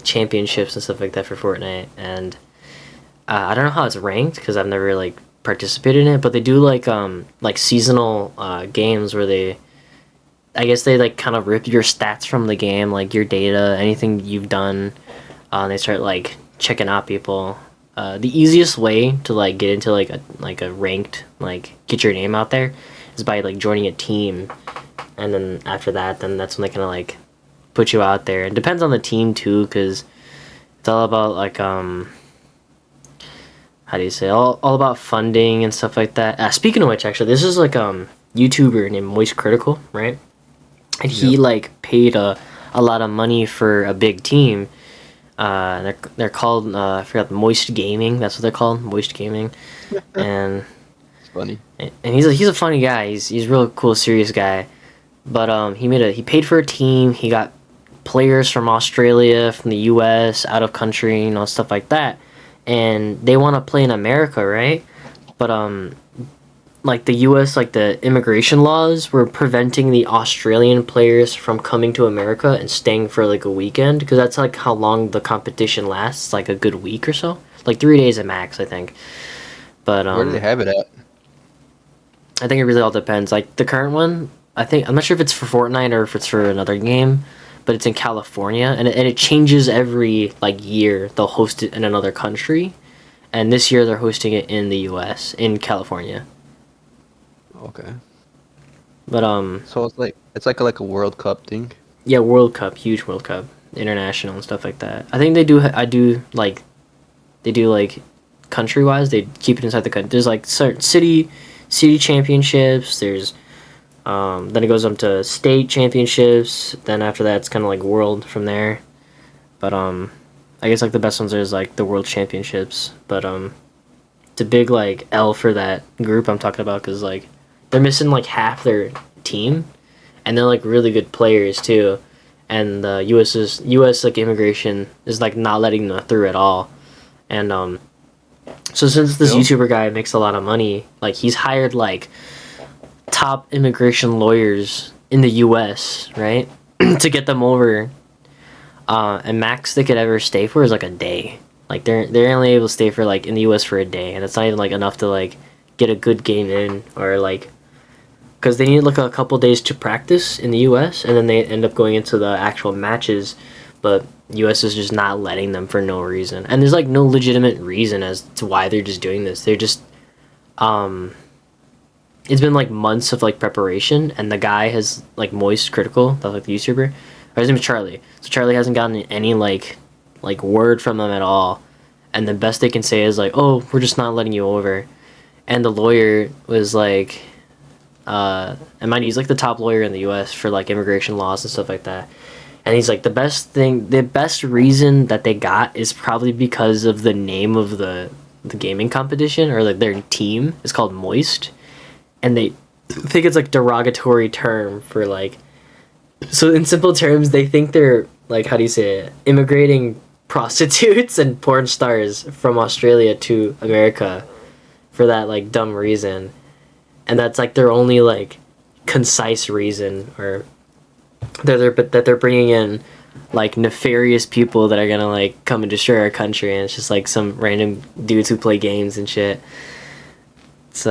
championships and stuff like that for Fortnite. And I don't know how it's ranked because I've never like participated in it, but they do like seasonal games where I guess they like kind of rip your stats from the game, like your data, anything you've done, and they start like checking out people. The easiest way to like get into like a ranked, like get your name out there, is by like joining a team. And then after that, then that's when they kind of like put you out there. It depends on the team too, because it's all about like how do you say, all about funding and stuff like that. Speaking of which, actually, this is like YouTuber named Moist Critical, right? And he like paid a lot of money for a big team. They're called I forgot, Moist Gaming. That's what they're called, Moist Gaming. And it's funny. And he's a funny guy. He's a real cool, serious guy. But he paid for a team. He got players from Australia, from the U.S., out of country, stuff like that. And they want to play in America, right? But like the U.S., like the immigration laws were preventing the Australian players from coming to America and staying for like a weekend, because that's like how long the competition lasts, like a good week or so, like 3 days at max, I think. But where do they have it at? I think it really all depends. Like the current one, I'm not sure if it's for Fortnite or if it's for another game, but it's in California, and it changes every like year. They'll host it in another country, and this year they're hosting it in the U.S. in California. Okay. But So it's like a World Cup thing. yeah, World Cup, huge World Cup, international and stuff like that. I think they do. I do like they do like country wise. They keep it inside the country. There's like certain city championships. There's then it goes up to state championships. Then after that, it's kind of like world from there. But I guess like the best ones is like the world championships. But it's a big like L for that group I'm talking about because like they're missing like half their team, and they're like really good players too. And the U.S. like immigration is like not letting them through at all. And so since this Yep. YouTuber guy makes a lot of money, like he's hired like top immigration lawyers in the U.S. right to get them over. And max they could ever stay for is like a day. Like they're only able to stay for like in the U.S. for a day, and it's not even like enough to like get a good game in or like because they need like a couple days to practice in the U.S. and then they end up going into the actual matches, but U.S. is just not letting them for no reason, and there's like no legitimate reason as to why they're just doing this. They're just it's been like months of like preparation, and the guy has like Moist Critical, that's like the YouTuber. Or his name is Charlie. So Charlie hasn't gotten any like word from them at all, and the best they can say is like, "Oh, we're just not letting you over." And the lawyer was like, and mind you, he's like the top lawyer in the U.S. for like immigration laws and stuff like that. And he's like, the best reason that they got is probably because of the name of the gaming competition or like their team is called Moist, and they think it's like derogatory term for like. So in simple terms, they think they're like, how do you say it, immigrating prostitutes and porn stars from Australia to America for that like dumb reason, and that's like their only like concise reason, or that they're bringing in like nefarious people that are gonna like come and destroy our country, and it's just like some random dudes who play games and shit. It's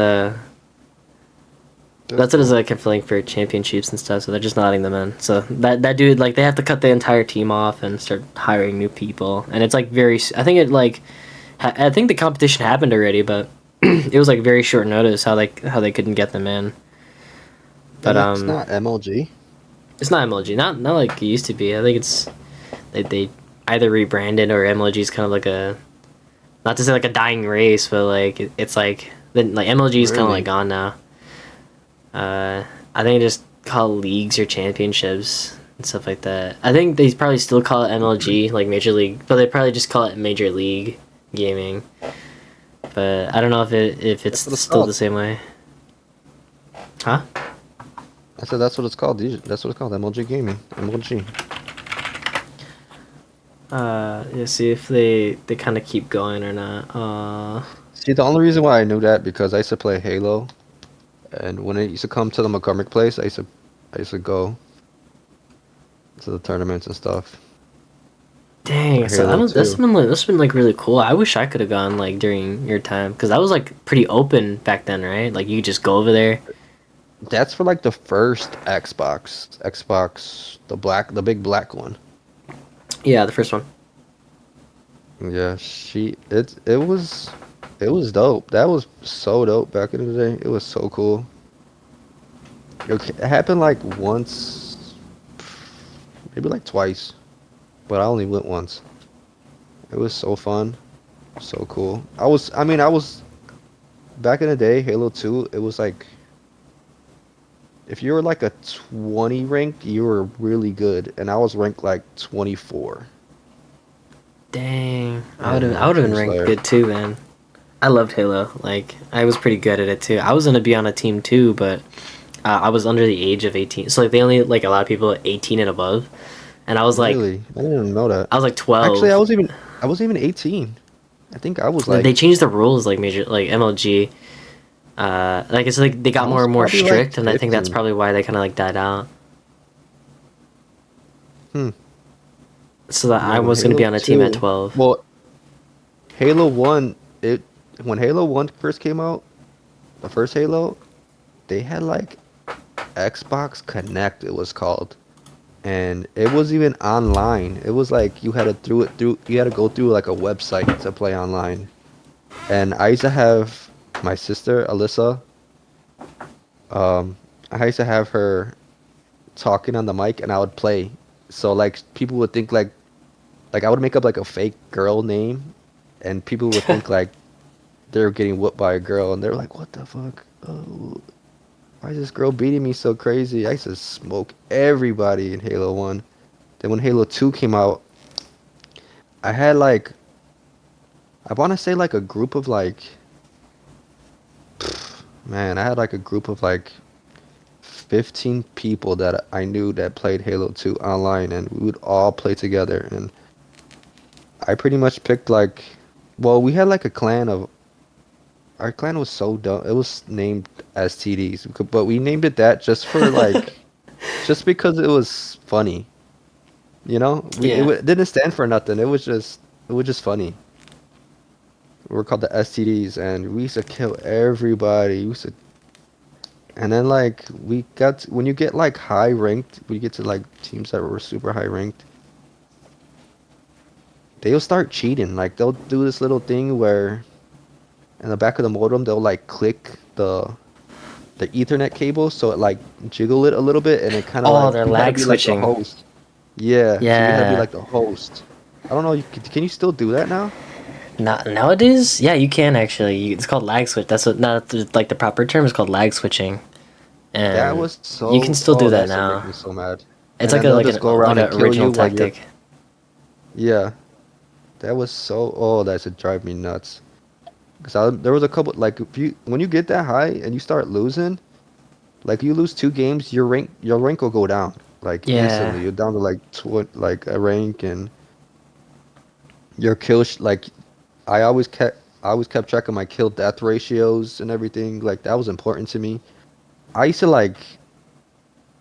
That's what it's like feeling for championships and stuff, so they're just not letting them in. So that dude, like, they have to cut the entire team off and start hiring new people. And it's like I think it like, I think the competition happened already, but it was like very short notice how they couldn't get them in. But It's not MLG. it's not MLG, not like it used to be. I think it's they either rebranded or MLG is kind of like a, not to say like a dying race, but like it's like then like MLG is kind of Really? like gone now. I think they just call it leagues or championships and stuff like that. I think they probably still call it MLG, like Major League, but they probably just call it Major League Gaming. But I don't know if it's That's what it's still called. the same way. Huh? I said that's what it's called. That's what it's called. MLG Gaming. MLG. Yeah, see if they kind of keep going or not. See, the only reason why I knew that because I used to play Halo, and when it used to come to the McCormick place, I used to go to the tournaments and stuff. Dang, so I Halo don't. That's 2. been like really cool. I wish I could have gone like during your time, because that was like pretty open back then, right? Like you could just go over there. That's for like the first Xbox, the big black one. Yeah, the first one. Yeah, it was dope. That was so dope back in the day. It was so cool. It happened like once, maybe like twice, but I only went once. It was so fun, so cool. I was back in the day, Halo 2, it was like if you were like a 20 ranked, you were really good, and I was ranked like 24. Dang, I would And have been Team ranked Slayer. good too, man. I loved Halo. Like I was pretty good at it too. I was gonna be on a team too, but I was under the age of 18, so like they only like allow people at 18 and above, and I was like Really? I didn't even know that. I was like 12. Actually, I was even 18. I think I was like They changed the rules like major like MLG. Like it's like they got I more was and more probably, like, strict, and I think that's 15. probably why they kind of like died out. Hmm. So that I No, was gonna be Halo on a team at 2. 12. Well, Halo 1, when Halo 1 first came out, the first Halo, they had like Xbox Connect it was called. And it was even online. It was like you had to go through like a website to play online. And I used to have my sister Alyssa. I used to have her talking on the mic, and I would play. So like people would think like I would make up like a fake girl name, and people would think like they were getting whooped by a girl, and they're like, "What the fuck? Oh, why is this girl beating me so crazy?" I used to smoke everybody in Halo 1. Then when Halo 2 came out, I had like I want to say like a group of like man, I had like a group of like 15 people that I knew that played Halo 2 online, and we would all play together. And I pretty much picked like, well, we had like a clan of, our clan was so dumb. It was named as TDs, but we named it that just for like, just because it was funny. You know, Yeah. didn't stand for nothing. It was just funny. We're called the STDs, and we used to kill everybody. And then like when you get like high ranked, we get to like teams that were super high ranked, they'll start cheating. Like they'll do this little thing where in the back of the modem they'll like click the Ethernet cable so it like jiggle it a little bit, and it kind of Oh, like they're you gotta lag be like the switching. host. Yeah, so you gotta be Yeah. like the host. I don't know. Can you still do that now? Nowadays, yeah, you can actually. It's called lag switch. That's what not like the proper term is called lag switching, That and was you can so. still do Oh, that that used to make now. me so mad. It's And like then a they'll just go around and kill original you while you're. tactic. Yeah, that was so. Oh, that should drive me nuts. Cause there was a couple like if you when you get that high and you start losing, like you lose 2 games, your rank will go down like Yeah. instantly. You're down to like like a rank, and your kill like I always kept track of my kill death ratios and everything. Like that was important to me. I used to like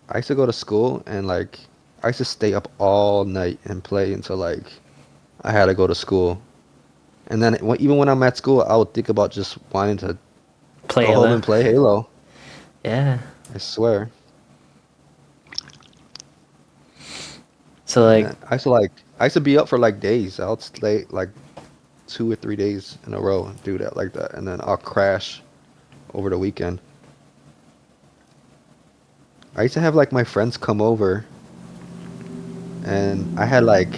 I used to go to school, and like I used to stay up all night and play until like I had to go to school. And then even when I'm at school, I would think about just wanting to Play go home Halo. and play Halo. Yeah. I swear. So like, Yeah, I used to be up for like days. I'll stay like 2 or 3 days in a row and do that like that, and then I'll crash over the weekend. I used to have like my friends come over, and I had like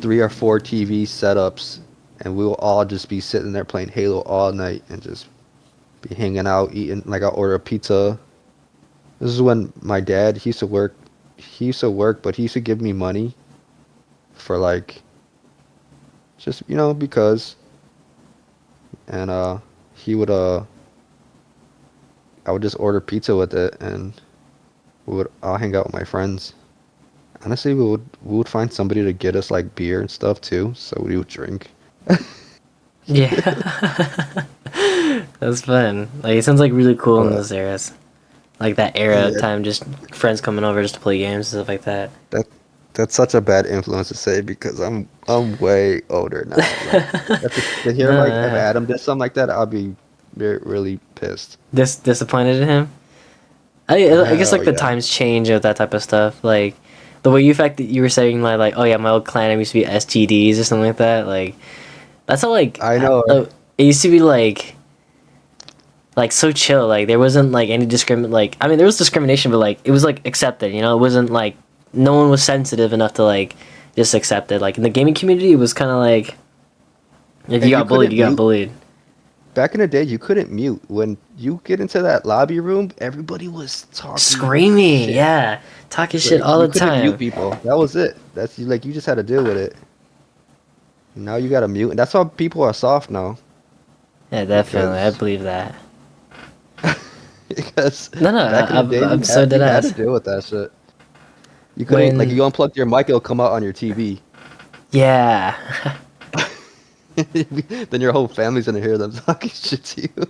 3 or 4 TV setups, and we will all just be sitting there playing Halo all night and just be hanging out, eating. Like I'll order a pizza. This is when my dad he used to work. He used to work, but he used to give me money for like just because, and he would I would just order pizza with it, and I'll hang out with my friends. Honestly, we would find somebody to get us like beer and stuff too, so we would drink. yeah. That's fun. Like it sounds like really cool in But those eras. Like that era of yeah, time, just friends coming over just to play games and stuff like that. that that's such a bad influence to say because I'm way older now. Like to hear like if Nah. Adam did something like that, I'll be really pissed. Disappointed in him. I guess Hell like the yeah. times change with that type of stuff. Like the way you fact that you were saying like oh yeah, my old clan name used to be STDs or something like that. Like that's how I know. it used to be like so chill. Like there wasn't like any like I mean there was discrimination, but like it was like accepted. You know, it wasn't like no one was sensitive enough to like just accept it. Like in the gaming community, it was kind of like if you And you got bullied, couldn't you got mute. bullied. Back in the day, you couldn't mute. When you get into that lobby room, everybody was talking Screaming, shit. yeah, talking shit Like all you the couldn't mute time. people. That was it. That's you like you just had to deal with it. Now you gotta mute, and that's why people are soft now. Yeah, definitely, I Because believe that. because No, no, back in the day I'm so dead you had to ass. deal with that shit. You couldn't like When you unplugged your mic, it'll come out on your TV. yeah, Then your whole family's gonna hear them talking shit to you.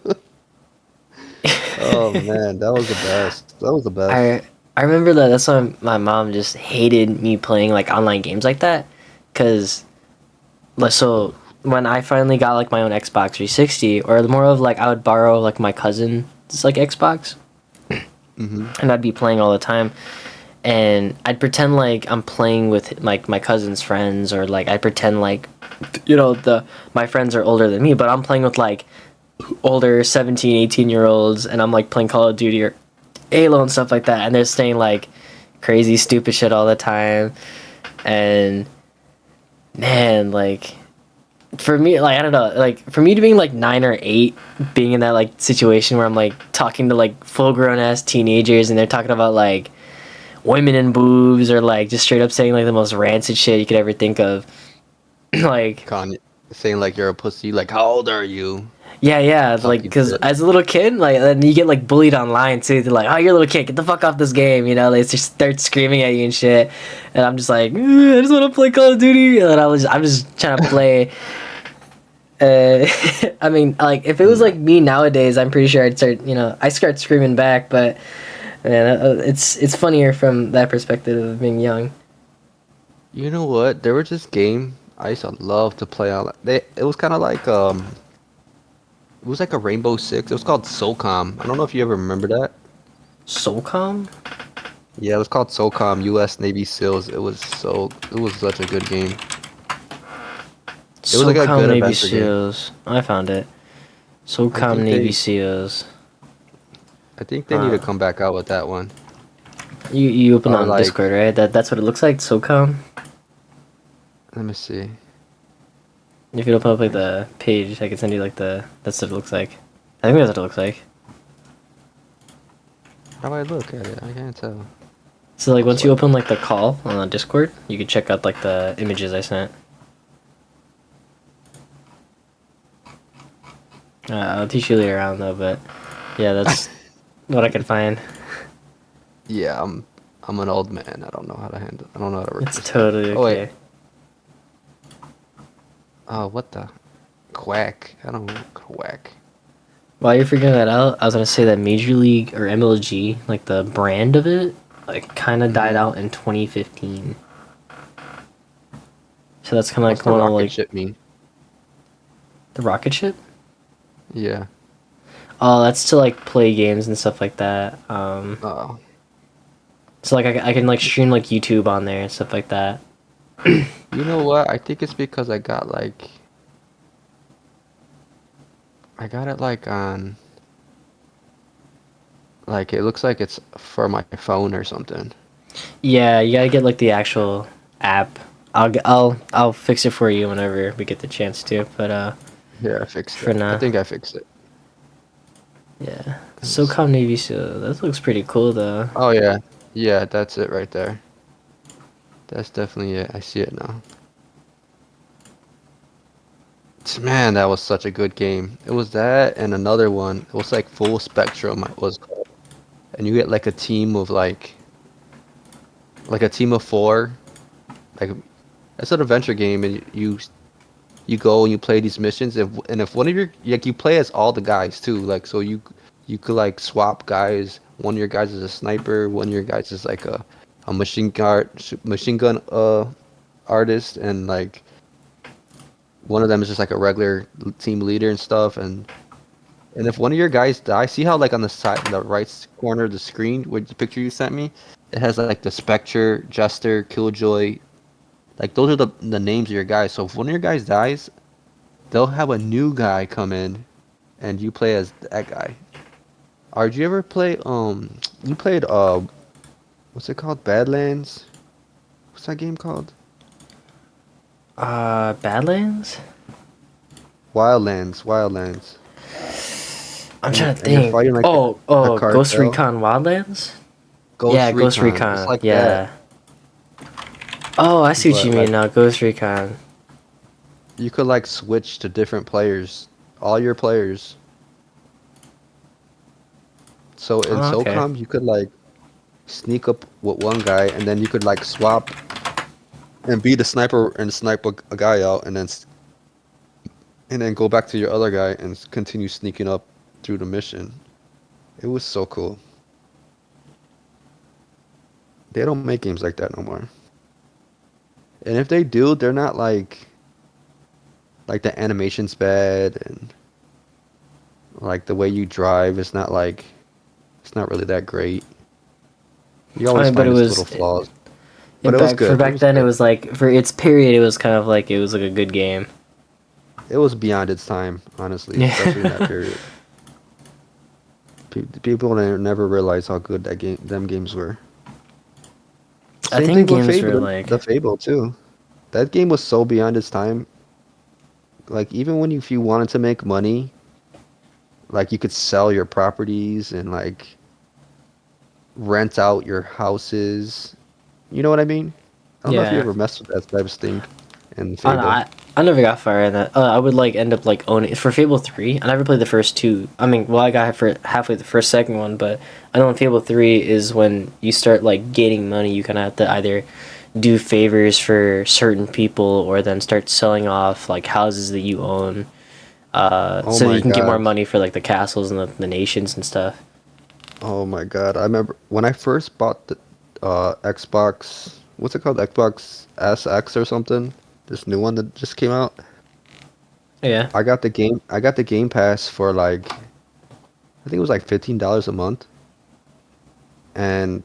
Oh man, that was the best. That was the best. I I remember that. That's why my mom just hated me playing like online games like that, cause like so when I finally got like my own Xbox 360, or more of like I would borrow like my cousin's like Xbox, Hmm. and I'd be playing all the time. and I'd pretend like I'm playing with like my cousin's friends, or like I pretend like, the my friends are older than me, but I'm playing with like older 17, 18 year olds, and I'm like playing Call of Duty or Halo and stuff like that, and they're saying like crazy stupid shit all the time. And man, like for me, like I don't know, like for me to being like 9 or 8, being in that like situation where I'm like talking to like full grown ass teenagers, and they're talking about like women and boobs, or like just straight up saying like the most rancid shit you could ever think of. Like, Kanye saying like you're a pussy. Like, how old are you? yeah, like Talking because shit. as a little kid, like, and you get like bullied online too. They're like, "Oh, you're a little kid. Get the fuck off this game." They just start screaming at you and shit. And I'm just like, I just want to play Call of Duty. And I'm just trying to play. I mean, like if it was like me nowadays, I'm pretty sure I start screaming back. But man, it's funnier from that perspective of being young. You know what? There was this game I used to love to play on. It was kind of like it was like a Rainbow Six. It was called SOCOM. I don't know if you ever remember that. Soulcom? Yeah, it was called SOCOM, U.S. Navy SEALs. It was such a good game. It was like a SOCOM good Navy adventure game. SEALs. I found it. I SOCOM think Navy they SEALs. I think they need to come back out with that one. You open Or on like, Discord, right? That's what it looks like. SOCOM. let me see. If you open up like the page, I can send you like that's what it looks like. I think that's what it looks like. How do I look at it? I can't tell. So like once you Sorry. open like the call on Discord, you can check out like the images I sent. I'll teach you later on though, but yeah, that's what I can find. Yeah, I'm an old man. I don't know how to handle. I don't know how to work It's this stuff. totally Oh wait. okay. Oh, what the quack? I don't know. Quack. While you're figuring that out, I was gonna say that Major League or MLG, like the brand of it, like kind of died out in 2015. So that's kind of What's like the one of rocket like ship mean? the rocket ship. Yeah. Oh, that's to like play games and stuff like that. Oh. So like I can like stream like YouTube on there and stuff like that. You know what? I think it's because I got it like on like it looks like it's for my phone or something. Yeah, you gotta get like the actual app. I'll fix it for you whenever we get the chance to. But Yeah, I fixed for it. I now, think I fixed it. yeah. Let me see. SOCOM Navy SEAL. That looks pretty cool though. Oh yeah. Yeah, that's it right there. That's definitely it. I see it now. Man, that was such a good game. It was that and another one. It was like Full Spectrum it was called. And you get like a team of like a team of four. Like it's an adventure game and you go and you play these missions if one of your like you play as all the guys too. Like so you could like swap guys. One of your guys is a sniper, one of your guys is like a machine gun artist and like one of them is just like a regular team leader and stuff and if one of your guys dies, see how like on the side, the right corner of the screen, with the picture you sent me, it has like the Spectre, Jester, Killjoy. Like those are the names of your guys. So if one of your guys dies, they'll have a new guy come in, and you play as that guy. Or did you ever play? You played what's it called? Badlands. What's that game called? Badlands. Wildlands. Wildlands. I'm trying to And you're think. fighting like a Ghost cartel. Recon Wildlands. Ghost Yeah, Ghost Recon. It's Recon. like that, Yeah. Oh, I see what you but mean like now. Ghost Recon. you could like switch to different players, all your players. So in Oh, okay. SOCOM, you could like sneak up with one guy, and then you could like swap and be the sniper and snipe a guy out, and then go back to your other guy and continue sneaking up through the mission. It was so cool. They don't make games like that no more. And if they do, they're not like the animation's bad and like the way you drive is not like it's not really that great. You I always mean, but find it its was little flaws, but it it was back for good. It back was then. It good. was like for its period, it was kind of like it was like a good game. It was beyond its time, honestly, especially in that Yeah. period. People never realized how good them games were. I Same think thing with games were Fable, like the Fable too. That game was so beyond its time. Like even when if you wanted to make money, like you could sell your properties and like rent out your houses. You know what I mean? I don't know if you yeah. ever messed with that type of thing in I don't know, Fable. I never got far in that. I would like end up like owning for Fable 3. I never played the first two. I mean, well, I got for halfway the first second one, but I know in Fable 3 is when you start like gaining money. You kind of have to either do favors for certain people or then start selling off like houses that you own, Oh so that my you can get more God. money for like the castles and the nations and stuff. Oh my God. I remember when I first bought the Xbox, what's it called? Xbox SX or something? This new one that just came out. Yeah. I got the Game Pass for like I think it was like $15 a month. And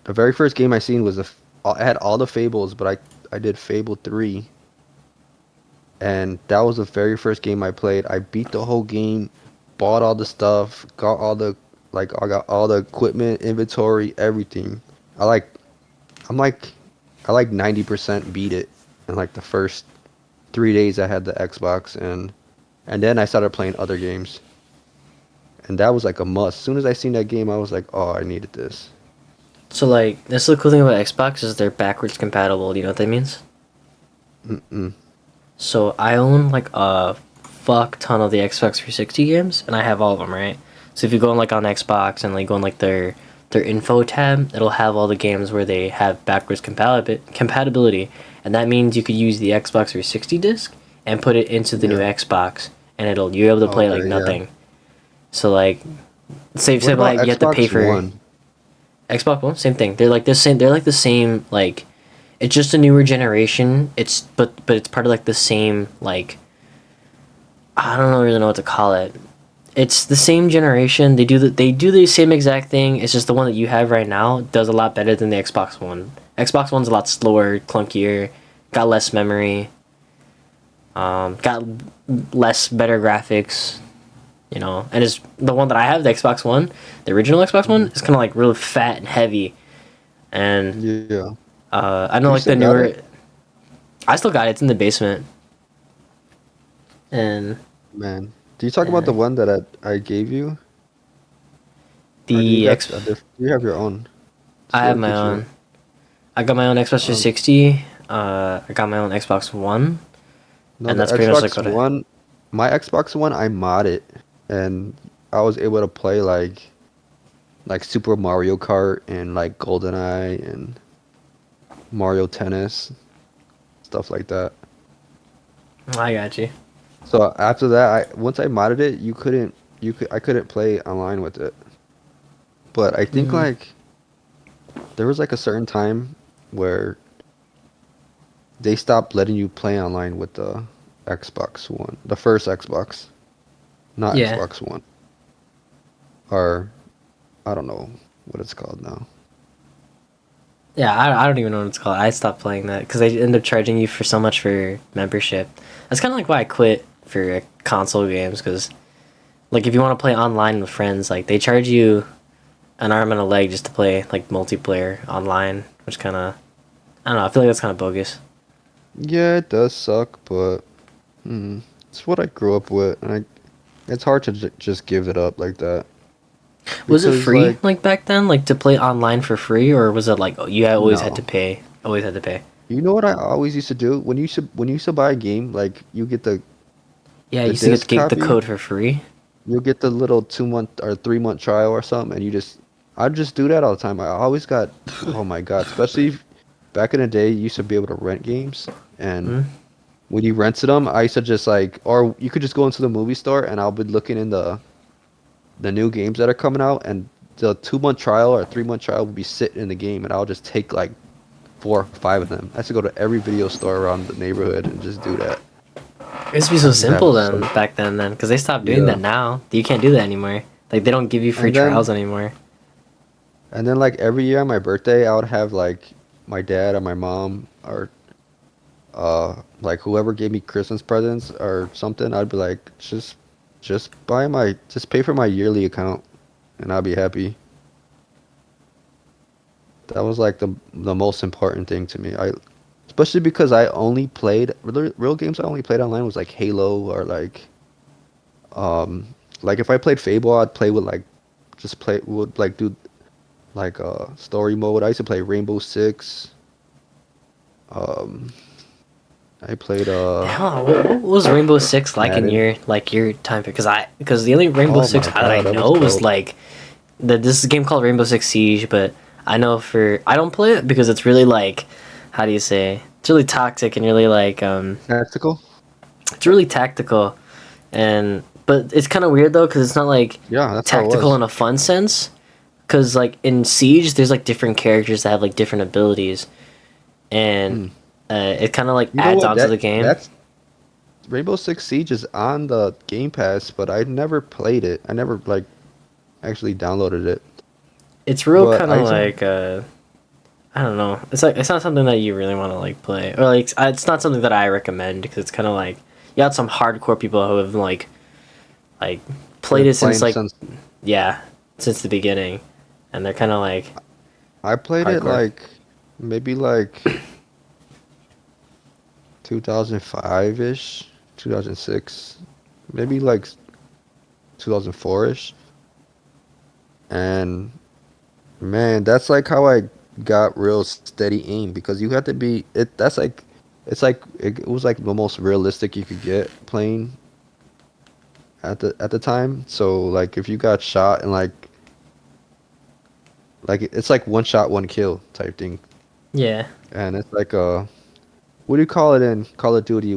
the very first game I seen was I had all the Fables, but I did Fable 3, and that was the very first game I played. I beat the whole game, bought all the stuff, got all the like I got all the equipment, inventory, everything. I like I'm like I like 90% beat it in like the first 3 days I had the Xbox, and then I started playing other games. And that was like a must. As soon as I seen that game, I was like, "Oh, I needed this." So like, that's the cool thing about Xbox is they're backwards compatible. Do you know what that means? Mm-mm. So I own like a fuck ton of the Xbox 360 games, and I have all of them, right? So if you go on like on Xbox and like go on like their info tab, it'll have all the games where they have backwards compatibility, and that means you could use the Xbox 360 disc and put it into the new Yeah. Xbox, and you're able to play like Okay, yeah. nothing. So like, say What about like you have to pay Xbox for One? Xbox One, same thing. They're like the same. They're like the same. Like, it's just a newer generation. It's but it's part of like the same like I don't really know what to call it. It's the same generation. They do the same exact thing. It's just the one that you have right now does a lot better than the Xbox One. Xbox One's a lot slower, clunkier, got less memory, got less better graphics. You know, and it's the one that I have, the Xbox One, the original Xbox One, Mhm. is kind of like really fat and heavy, and Yeah. I know You like the still got newer. it? I still got it. It's in the basement, and Man. Do you talk about uh, the one that I gave you? Or do you the got X. do you have your own? I See, I have can my get you. own. I got my own Xbox Um, 360. I got my own Xbox One, no, and the that's pretty much like Xbox what I. One, my Xbox One, I modded, and I was able to play like Super Mario Kart and like GoldenEye and Mario Tennis, stuff like that. I got you. So after that, I once I modded it, I couldn't play online with it. But I think Mm, like there was like a certain time where they stopped letting you play online with the Xbox One, the first Xbox, not yeah, Xbox One, or I don't know what it's called now. yeah. I don't even know what it's called. I stopped playing that because they end up charging you for so much for membership. That's kind of like why I quit for console games because like if you want to play online with friends, like they charge you an arm and a leg just to play like multiplayer online, which kind of I don't know. I feel like that's kind of bogus. Yeah, it does suck, but it's what I grew up with, and it's hard to just give it up like that Was it because free like like back then, like to play online for free, or was it like oh, you always had to no. pay? Always had to pay. You know what I always used to do when you used to buy a game, like you get Yeah, you the used to disc get the copy. code for free. You'll get the little 2 month or 3 month trial or something, and I just do that all the time. I always got, oh my God, especially back in the day, you used to be able to rent games, and Mm? when you rented them, I used to just like, or you could just go into the movie store, and I'll be looking in the new games that are coming out, and the 2 month trial or 3 month trial will be sitting in the game, and I'll just take like 4 or 5 of them. I used to go to every video store around the neighborhood and just do that. It used to be I so just have simple so then back then because they stopped doing yeah, that now. You can't do that anymore. Like they don't give you free and then trials anymore. And then like every year on my birthday, I would have like my dad or my mom or like whoever gave me Christmas presents or something. I'd be like, just pay for my yearly account, and I'll be happy. That was like the most important thing to me. I especially because I only played real games. I only played online was like Halo or um like if I played Fable, I'd play with like just play would like do like story mode. I used to play Rainbow Six. Um, I played Damn, what was Rainbow Six like in Madden. your time? Because the only Rainbow Oh Six my that I God, that was know was dope. like this is a game called Rainbow Six Siege, but I know I don't play it because it's really like, how do you say? It's really toxic and really like Tactical? it's really tactical, and but it's kind of weird though because it's not like Yeah, that's how it tactical was. in a fun sense. Because like in Siege, there's like different characters that have like different abilities, and Hmm. it kind of like You know adds what? on to the game. That's Rainbow Six Siege is on the Game Pass, but I never played it. I never like actually downloaded it. It's real But kind I of used to, like I don't know. It's like it's not something that you really want to like play, or like it's not something that I recommend because it's kind of like you got some hardcore people who have like played been it since playing like since yeah since the beginning, and they're kind of like I played it hardcore. like maybe like 2005-ish, 2006, maybe like 2004-ish. And man, that's like how I got real steady aim because you have to be it that's like it was like the most realistic you could get playing at the time. So like if you got shot and like it's like one shot, one kill type thing. Yeah, And it's like what do you call it in Call of Duty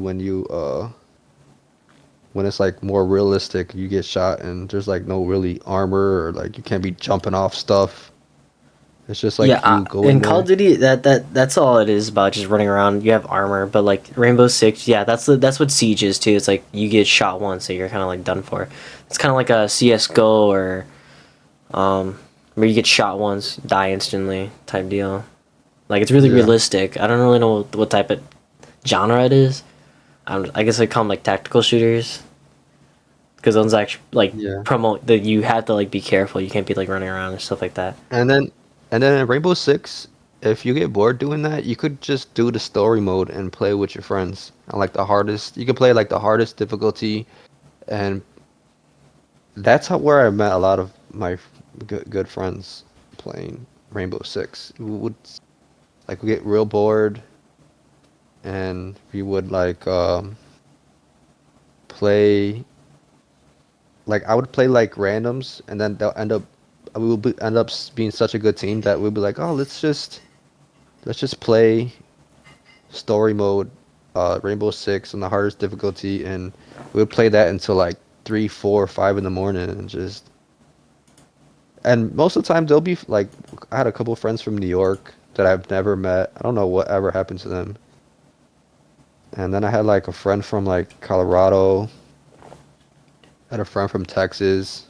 when it's like more realistic, you get shot and there's like no really armor or like you can't be jumping off stuff. It's just yeah. like you go in In Call of there. Duty, that's all it is about just running around. You have armor, but like Rainbow Six, yeah, that's what Siege is too. It's like you get shot once, so you're kind of like done for. It's kind of like a CS:GO or where you get shot once, die instantly type deal. Like it's really Yeah. realistic. I don't really know what type of genre it is. I guess I call them like tactical shooters because those actually like Yeah. promote that you have to like be careful. You can't be like running around and stuff like that. And then and then in Rainbow Six, if you get bored doing that, you could just do the story mode and play with your friends. On like the hardest, you can play like the hardest difficulty, and that's how where I met a lot of my good friends playing Rainbow Six. We would like we get real bored, and we would like play like I would play like randoms, and then they'll end up we will end up being such a good team that we'll be like, oh, let's just play story mode, Rainbow Six on the hardest difficulty, and we would play that until like 3, 4, 5 in the morning, and just and most of the time they'll be like, I had a couple of friends from New York that I've never met. I don't know what ever happened to them. And then I had like a friend from like Colorado, had a friend from Texas,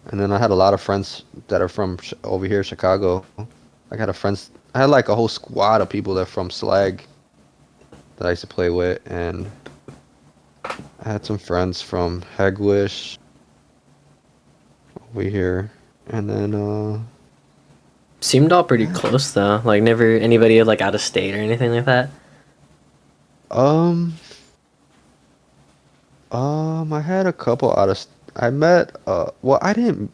and then I had a lot of friends that are from over here, Chicago. I had like a whole squad of people that are from Slag that I used to play with, and I had some friends from Hegwish over here, and then Seemed all pretty close though. Like never anybody like out of state or anything like that. um I had a couple I met well I didn't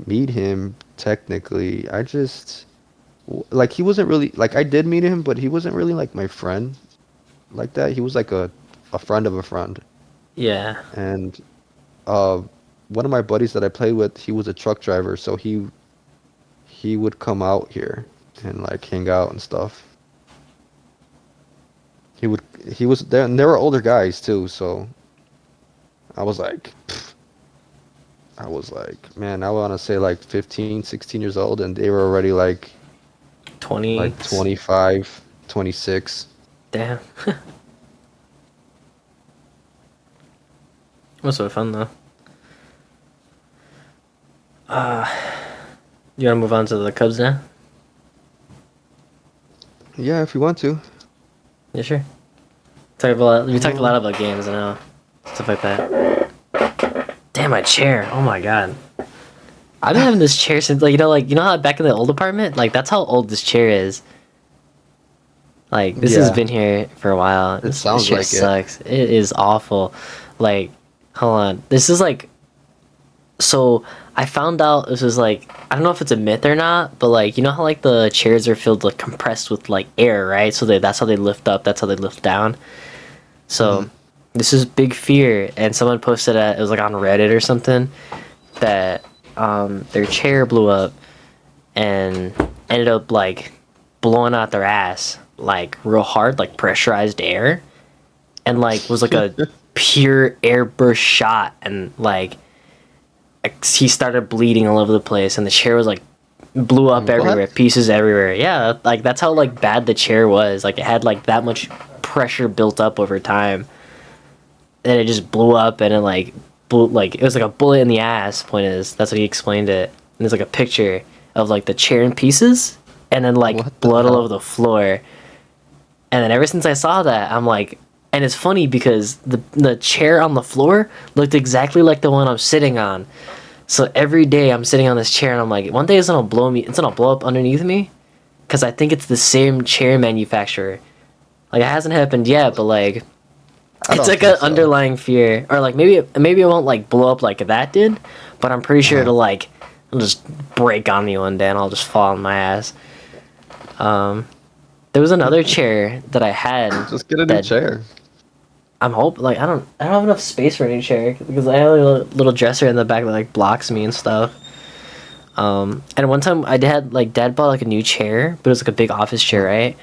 meet him technically. I just like he wasn't really like I did meet him, but he wasn't really like my friend like that. He was like a friend of a friend. Yeah. And uh one of my buddies that I played with, he was a truck driver, so he would come out here and like hang out and stuff. He would he was there and there were older guys too, so I was like I was like, man, I want to say like 15, 16 years old, and they were already 20. like 25, 26. Damn. Was so fun though. You want to move on to the Cubs now? Yeah, if you want to. Yeah, sure. We talked a lot about games and stuff like that. Damn, my chair! Oh my god. I've been having this chair since you know how back in the old apartment, like that's how old this chair is. Like this has Yeah, been here for a while. it This sounds chair like it. sucks. It is awful. Like, hold on. This is like so. I found out this is like I don't know if it's a myth or not, but like you know how like the chairs are filled like compressed with like air, right? So that's how they lift up. That's how they lift down. So Mhm. this is big fear, and someone posted it was like on Reddit or something that their chair blew up and ended up like blowing out their ass like real hard, like pressurized air, and like was like a pure airburst shot, and like he started bleeding all over the place, and the chair was like blew up everywhere, What? pieces everywhere. Yeah, like that's how like bad the chair was. Like it had like that much pressure built up over time, and it just blew up, and it like blew like it was like a bullet in the ass. Point is, that's what he explained it. And there's like a picture of like the chair in pieces, and then like What the blood all over hell? the floor. And then ever since I saw that, I'm like, and it's funny because the chair on the floor looked exactly like the one I'm sitting on. So every day I'm sitting on this chair, and I'm like, one day it's gonna blow up underneath me, because I think it's the same chair manufacturer. Like it hasn't happened yet, but like I it's don't like an think so. underlying fear, or like maybe it won't like blow up like that did, but I'm pretty sure Uh, it'll just break on me one day, and I'll just fall on my ass. Um, there was another chair that I had just get a new that chair. I don't have enough space for a new chair because I have a little dresser in the back that like blocks me and stuff. And one time I had like dad bought like a new chair, but it was like a big office chair, right?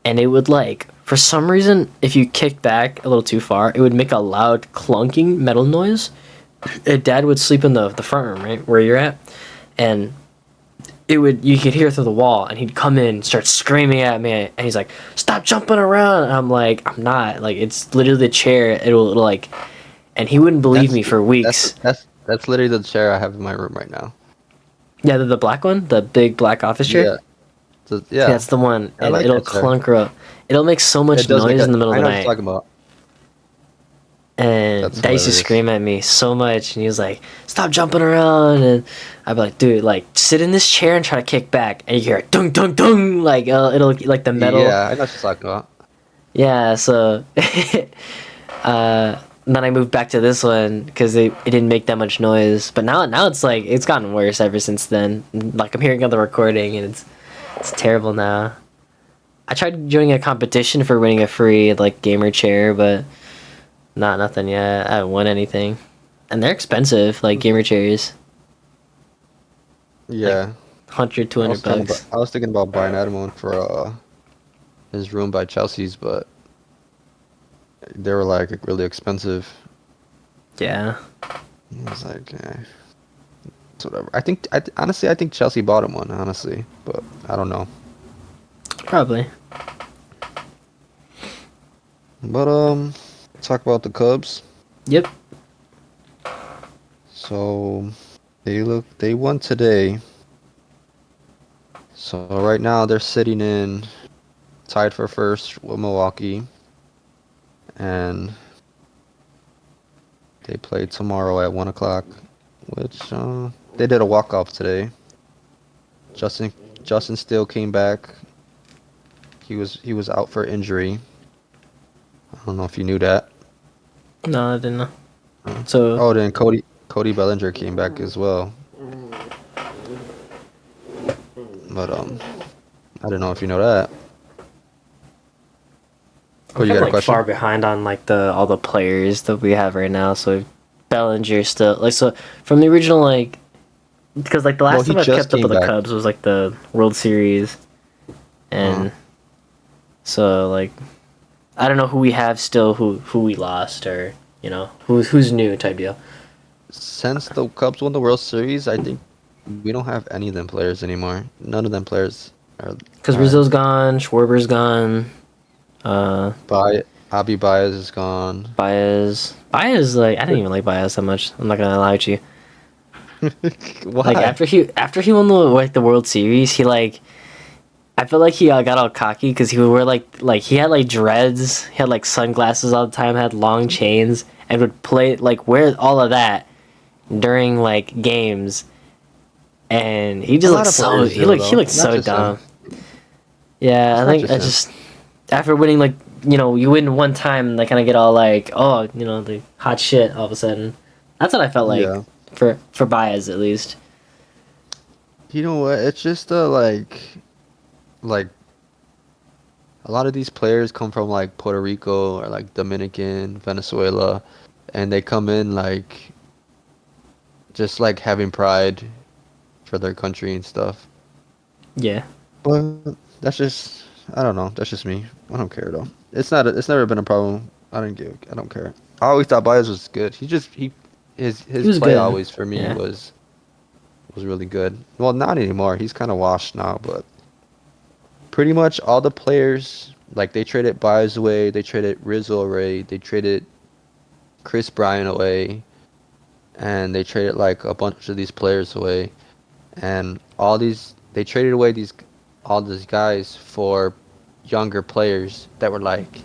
And it would like for some reason if you kicked back a little too far, it would make a loud clunking metal noise. And dad would sleep in the front room, right where you're at, and you could hear through the wall, and he'd come in and start screaming at me, and he's like, "Stop jumping around!" And I'm like, "I'm not, like it's literally the chair. It'll like," and he wouldn't believe That's me for weeks. that's literally the chair I have in my room right now. Yeah, the black one, the big black office chair. Yeah, Yeah, yeah. that's the one, I and like it'll that chair. clunk up. It'll make so It much does make noise a. in the middle of I the know what you're night, talking about. and That's dad used to hilarious. scream at me so much, and he was like, "Stop jumping around," and I'd be like, "Dude, like sit in this chair and try to kick back," and you hear it, dung dung dung, like it'll like the metal. Yeah, I know what you're talking about. Yeah, so then I moved back to this one because it didn't make that much noise. But now it's like it's gotten worse ever since then. Like I'm hearing on the recording, and it's terrible now. I tried joining a competition for winning a free like gamer chair, but nothing yet. I haven't won anything, and they're expensive, like gamer chairs, like Yeah, 100, I was kind of. $200. I was thinking about buying Adam one for his room by Chelsea's, but they were like really expensive. Yeah, I was like, it's whatever. Honestly, I think Chelsea bought him one. Honestly, but I don't know. probably. But talk about the Cubs. Yep. So they won today. So right now they're sitting in tied for first with Milwaukee, and they play tomorrow at 1 o'clock. Which they did a walk off today. Justin Justin Steele came back. He was out for injury. I don't know if you knew that. No, I didn't know. So Oh, then Cody Bellinger came back as well. But I don't know if you know that. Oh, we're you kind got of a like far question? behind on like the all the players that we have right now. So Bellinger still like so from the original like because like the Well, last he time I've just kept up came with the back. Cubs was like the World Series, Uh, and so like I don't know who we have still, who we lost, or you know who's new type deal. since the Cubs won the World Series, I think we don't have any of them players anymore. None of them players are Because are Rizzo's gone, Schwarber's gone, by Abby Baez is gone. Baez like I didn't even like Baez that much. I'm not gonna lie to you. Like Why? after he won the World Series, he like I feel like he got all cocky because he would wear like he had like dreads, he had like sunglasses all the time, had long chains, and would play like wear all of that during like games, and he A just lot looked of so players do he though. looked Not so just him. dumb. Yeah, It's I not think just I him. just after winning like you win one time, they kind of get all like the hot shit all of a sudden. That's what I felt like Yeah. for Baez at least. You know what? It's just like a lot of these players come from like Puerto Rico or like Dominican, Venezuela, and they come in like just like having pride for their country and stuff. Yeah. But that's just I don't know. That's just me. I don't care though. It's never been a problem. I don't care. I always thought Baez was good. He His was play good. always for me Yeah. was really good. Well, not anymore. He's kind of washed now, but pretty much all the players like they traded Baez away, they traded Rizzo away, they traded Chris Bryant away, and they traded like a bunch of these players away, and all these they traded away these all these guys for younger players that were like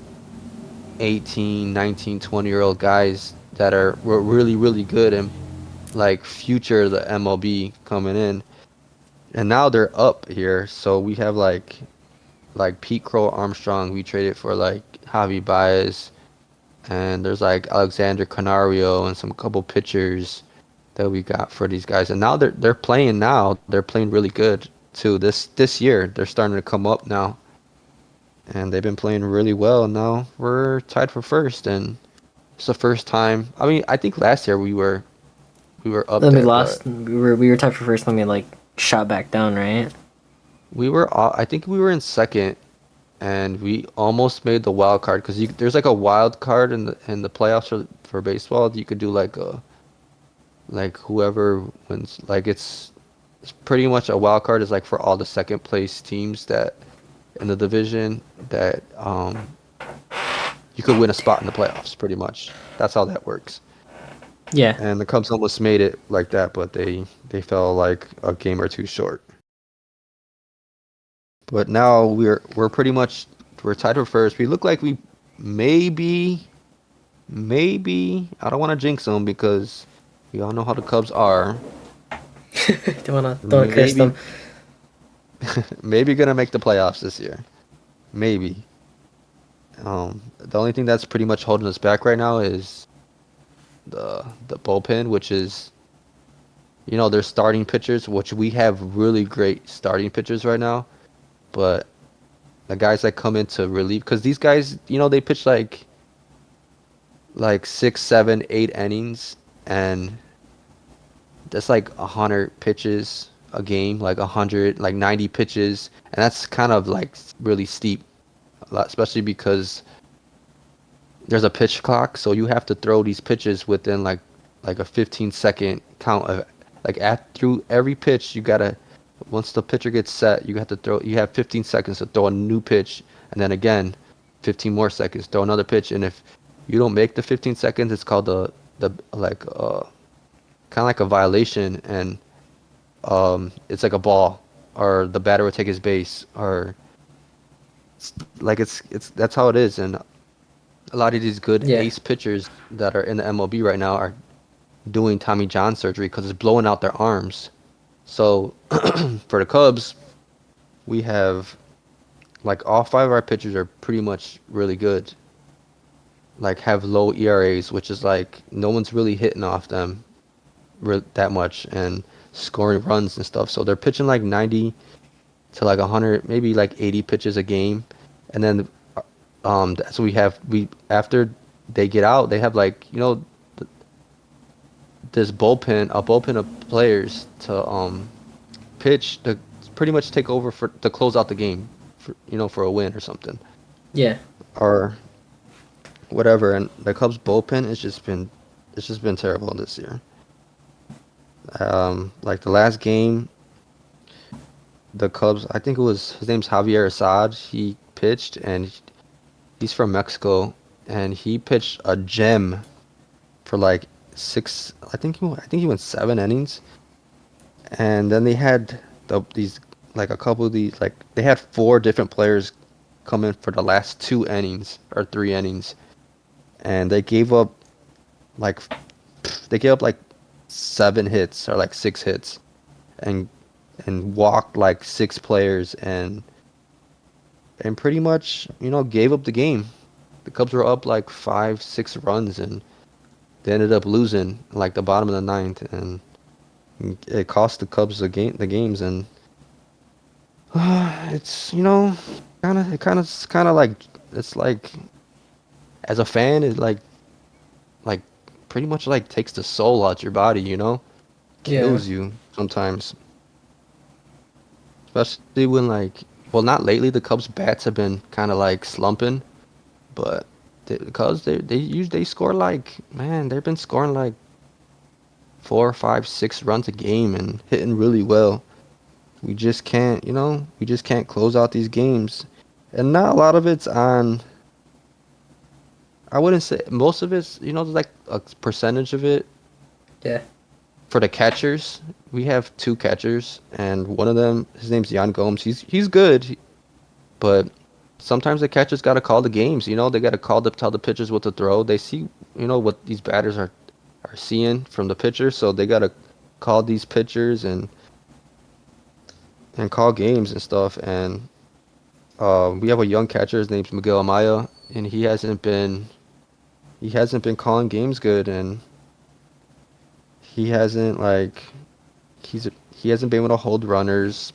18, 19, 20-year-old guys that were really really good and like future the MLB coming in. And now they're up here, so we have like Pete Crow Armstrong we traded for like Javi Baez, and there's like Alexander Canario and some couple pitchers that we got for these guys. And now they're playing now. They're playing really good too. This year they're starting to come up now, and they've been playing really well. Now we're tied for first, and it's the first time. I mean, I think last year we were up Then we there, but lost. We were tied for first. Then we like shot back down, right? I think we were in second, and we almost made the wild card because there's like a wild card in the playoffs for baseball. You could do like whoever wins. Like it's pretty much a wild card is like for all the second place teams that in the division that you could win a spot in the playoffs. Pretty much, that's how that works. Yeah. And the Cubs almost made it like that, but they fell like a game or two short. But now we're pretty much we're tied for first. We look like we maybe I don't want to jinx them because we all know how the Cubs are. don't wanna curse them. Maybe maybe gonna make the playoffs this year. Maybe. The only thing that's pretty much holding us back right now is the bullpen, which is their starting pitchers, which we have really great starting pitchers right now, but the guys that come in to relieve, because these guys, they pitch like 6, 7, 8 innings, and that's like 100 pitches a game, like 100, like 90 pitches, and that's kind of like really steep, a lot, especially because there's a pitch clock, so you have to throw these pitches within like a 15-second count of like through every pitch you gotta once the pitcher gets set you have 15 seconds to throw a new pitch, and then again 15 more seconds throw another pitch, and if you don't make the 15 seconds it's called the like kind of like a violation, and it's like a ball, or the batter would take his base, or like it's that's how it is. And a lot of these good Yeah. ace pitchers that are in the MLB right now are doing Tommy John surgery because it's blowing out their arms. So for the Cubs, we have like all five of our pitchers are pretty much really good. Like have low ERAs, which is like no one's really hitting off them that much and scoring runs and stuff. So they're pitching like 90 to like 100, maybe like 80 pitches a game, and then that's what we after they get out, they have like this bullpen of players to pitch to pretty much take over for to close out the game for a win or something Yeah. or whatever. And the Cubs bullpen it's just been terrible this year. Like the last game, the Cubs, I think his name's Javier Assad. He pitched, and he's from Mexico, and he pitched a gem for like six. I think he went 7 innings, And then they had these like a couple of these like they had four different players come in for the last two innings or three innings, and like they gave up like 7 hits or like 6 hits, and walked like 6 players and pretty much gave up the game. The Cubs were up like 5, 6 runs and they ended up losing in, like the bottom of the ninth, and it cost the Cubs the games. And it's kind of like it's like as a fan it like pretty much like takes the soul out your body, Yeah. kills you sometimes, especially when like well not lately the Cubs bats have been kind of like slumping, but because they score like man they've been scoring like 4, 5, 6 runs a game and hitting really well. We just can't close out these games. And not a lot of it's on, I wouldn't say most of it's, like a percentage of it Yeah. for the catchers. We have two catchers, and one of them, his name's Jan Gomes. He's good, but sometimes the catchers got to call the games. They got to tell the pitchers what to throw. They see, what these batters are seeing from the pitcher, so they got to call these pitchers and call games and stuff. And we have a young catcher. His name's Miguel Amaya, and he hasn't been calling games good, and he hasn't like he hasn't been able to hold runners.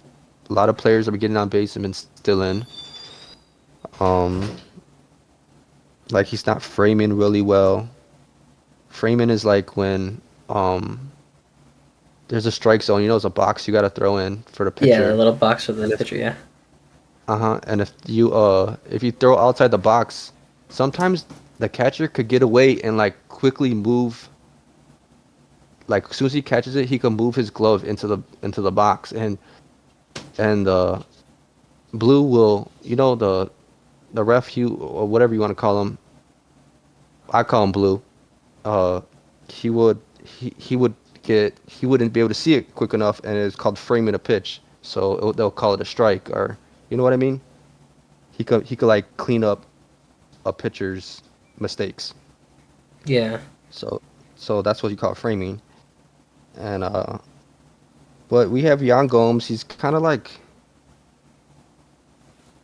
A lot of players that were getting on base have been still in. Um, like he's not framing really well. Framing is like when there's a strike zone. There's a box you got to throw in for the Yeah, the pitcher. little box for the And if pitcher, yeah. and if you throw outside the box, sometimes the catcher could get away and like quickly move. Like as soon as he catches it, he can move his glove into the box, and Blue will, the ref, you or whatever you want to call him. I call him Blue. Uh, he would he wouldn't be able to see it quick enough, and it's called framing a pitch. So they'll call it a strike, or you know what I mean. He could like clean up a pitcher's mistakes. Yeah. So that's what you call framing. And but we have Jan Gomes. He's kind of like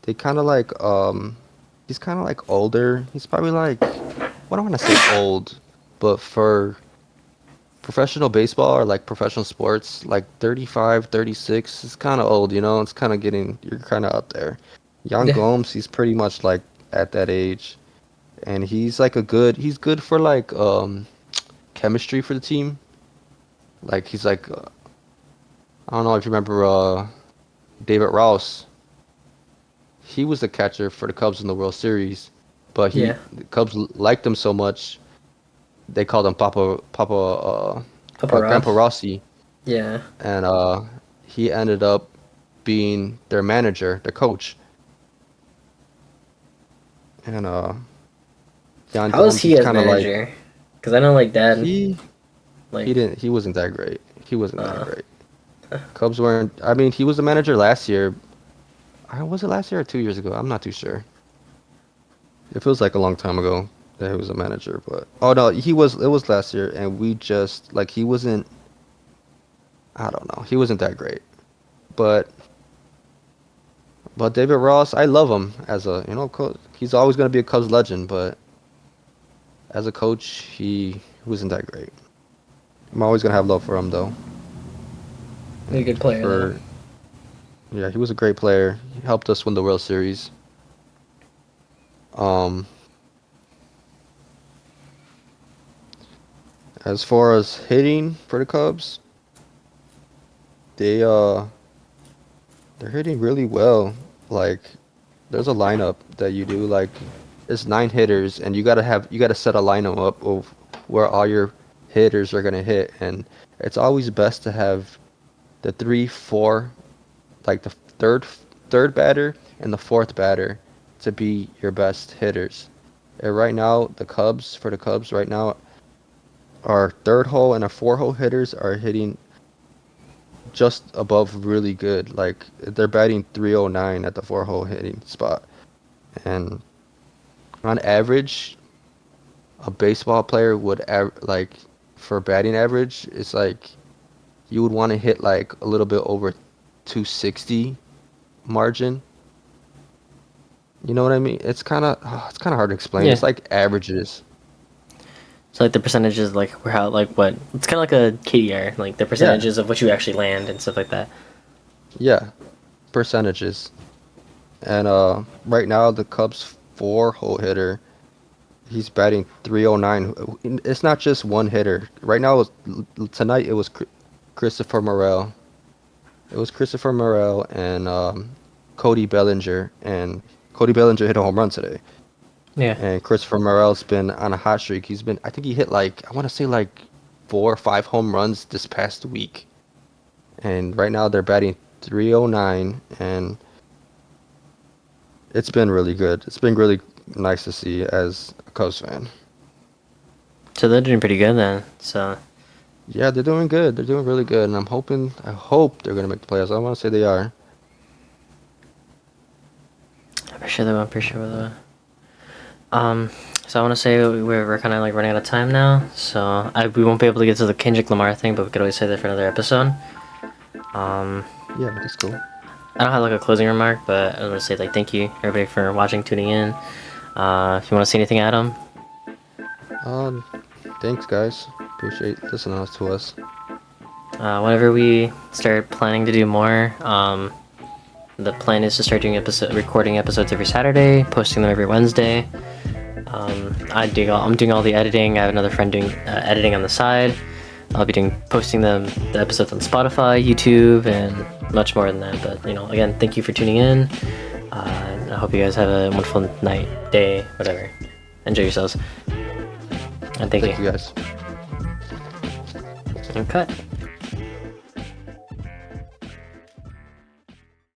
they kind of like he's kind of like older. He's probably like what I want to say old, but for professional baseball or like professional sports, like 35, 36 is kind of old, It's kind of you're kind of up there. Jan Yeah. Gomes, he's pretty much like at that age, and he's good for like chemistry for the team. Like he's like I don't know if you remember David Rouse. He was the catcher for the Cubs in the World Series, but Yeah. the Cubs liked him so much they called him Upper Grandpa Ross. Rossi, Yeah. and he ended up being their manager, their coach, and Jan How was Gomes, he he's as kind of like manager? Because I know, like, Dad, he like, he wasn't that great. He wasn't that uh, great. Cubs weren't. I mean, he was the manager last year. Was it last year or 2 years ago? I'm not too sure. It feels like a long time ago that he was a manager, but oh no, he was. It was last year, and we just like he wasn't. I don't know. He wasn't that great, but David Ross, I love him as a coach. He's always gonna be a Cubs legend, but as a coach, he wasn't that great. I'm always gonna have love for him though. he's a good player, though. For Yeah, he was a great player. He helped us win the World Series. Um, as far as hitting for the Cubs, they they're hitting really well. Like there's a lineup that you do like it's 9 hitters and you gotta set a lineup up of where all your hitters are gonna hit, and it's always best to have the 3, 4, like the third batter and the fourth batter to be your best hitters. And right now for the Cubs right now our third hole and our 4 hole hitters are hitting just above really good. Like they're batting 309 at the 4-hole hitting spot, and on average, a baseball player would like for batting average, it's like you would want to hit like a little bit over 260 margin. You know what I mean? It's kind of hard to explain. Yeah. It's like averages. So like the percentages, like how like what it's kind of like a KDR, like the Yeah, percentages of what you actually land and stuff like that. yeah, percentages. And right now the Cubs 4-hole hitter, he's batting 309. It's not just one hitter. Right now, tonight it was Christopher Morel. It was Christopher Morel and Cody Bellinger, and Cody Bellinger hit a home run today. Yeah. And Christopher Morel's been on a hot streak. I think he hit like, I want to say like 4 or 5 home runs this past week. And right now they're batting 309, and it's been really good. It's been really nice to see as a Cubs fan. So they're doing pretty good then. So Yeah, they're doing good. They're doing really good, and I hope they're gonna make the playoffs. I want to say they are. I'm pretty sure they will. I'm pretty sure they will. So I want to say we're kind of like running out of time now. So we won't be able to get to the Kendrick Lamar thing, but we could always say that for another episode. Yeah, that's cool. I don't have like a closing remark, but I want to say like thank you everybody for watching, tuning in. If you want to say anything, Adam. Um, Thanks, guys. Appreciate listening to us. Whenever we start planning to do more, the plan is to start doing recording episodes every Saturday, posting them every Wednesday. I'm doing all the editing. I have another friend doing editing on the side. I'll be posting the episodes on Spotify, YouTube, and much more than that. But again, thank you for tuning in. I hope you guys have a wonderful night, day, whatever. Enjoy yourselves. And thank you. Thank you, guys. And cut.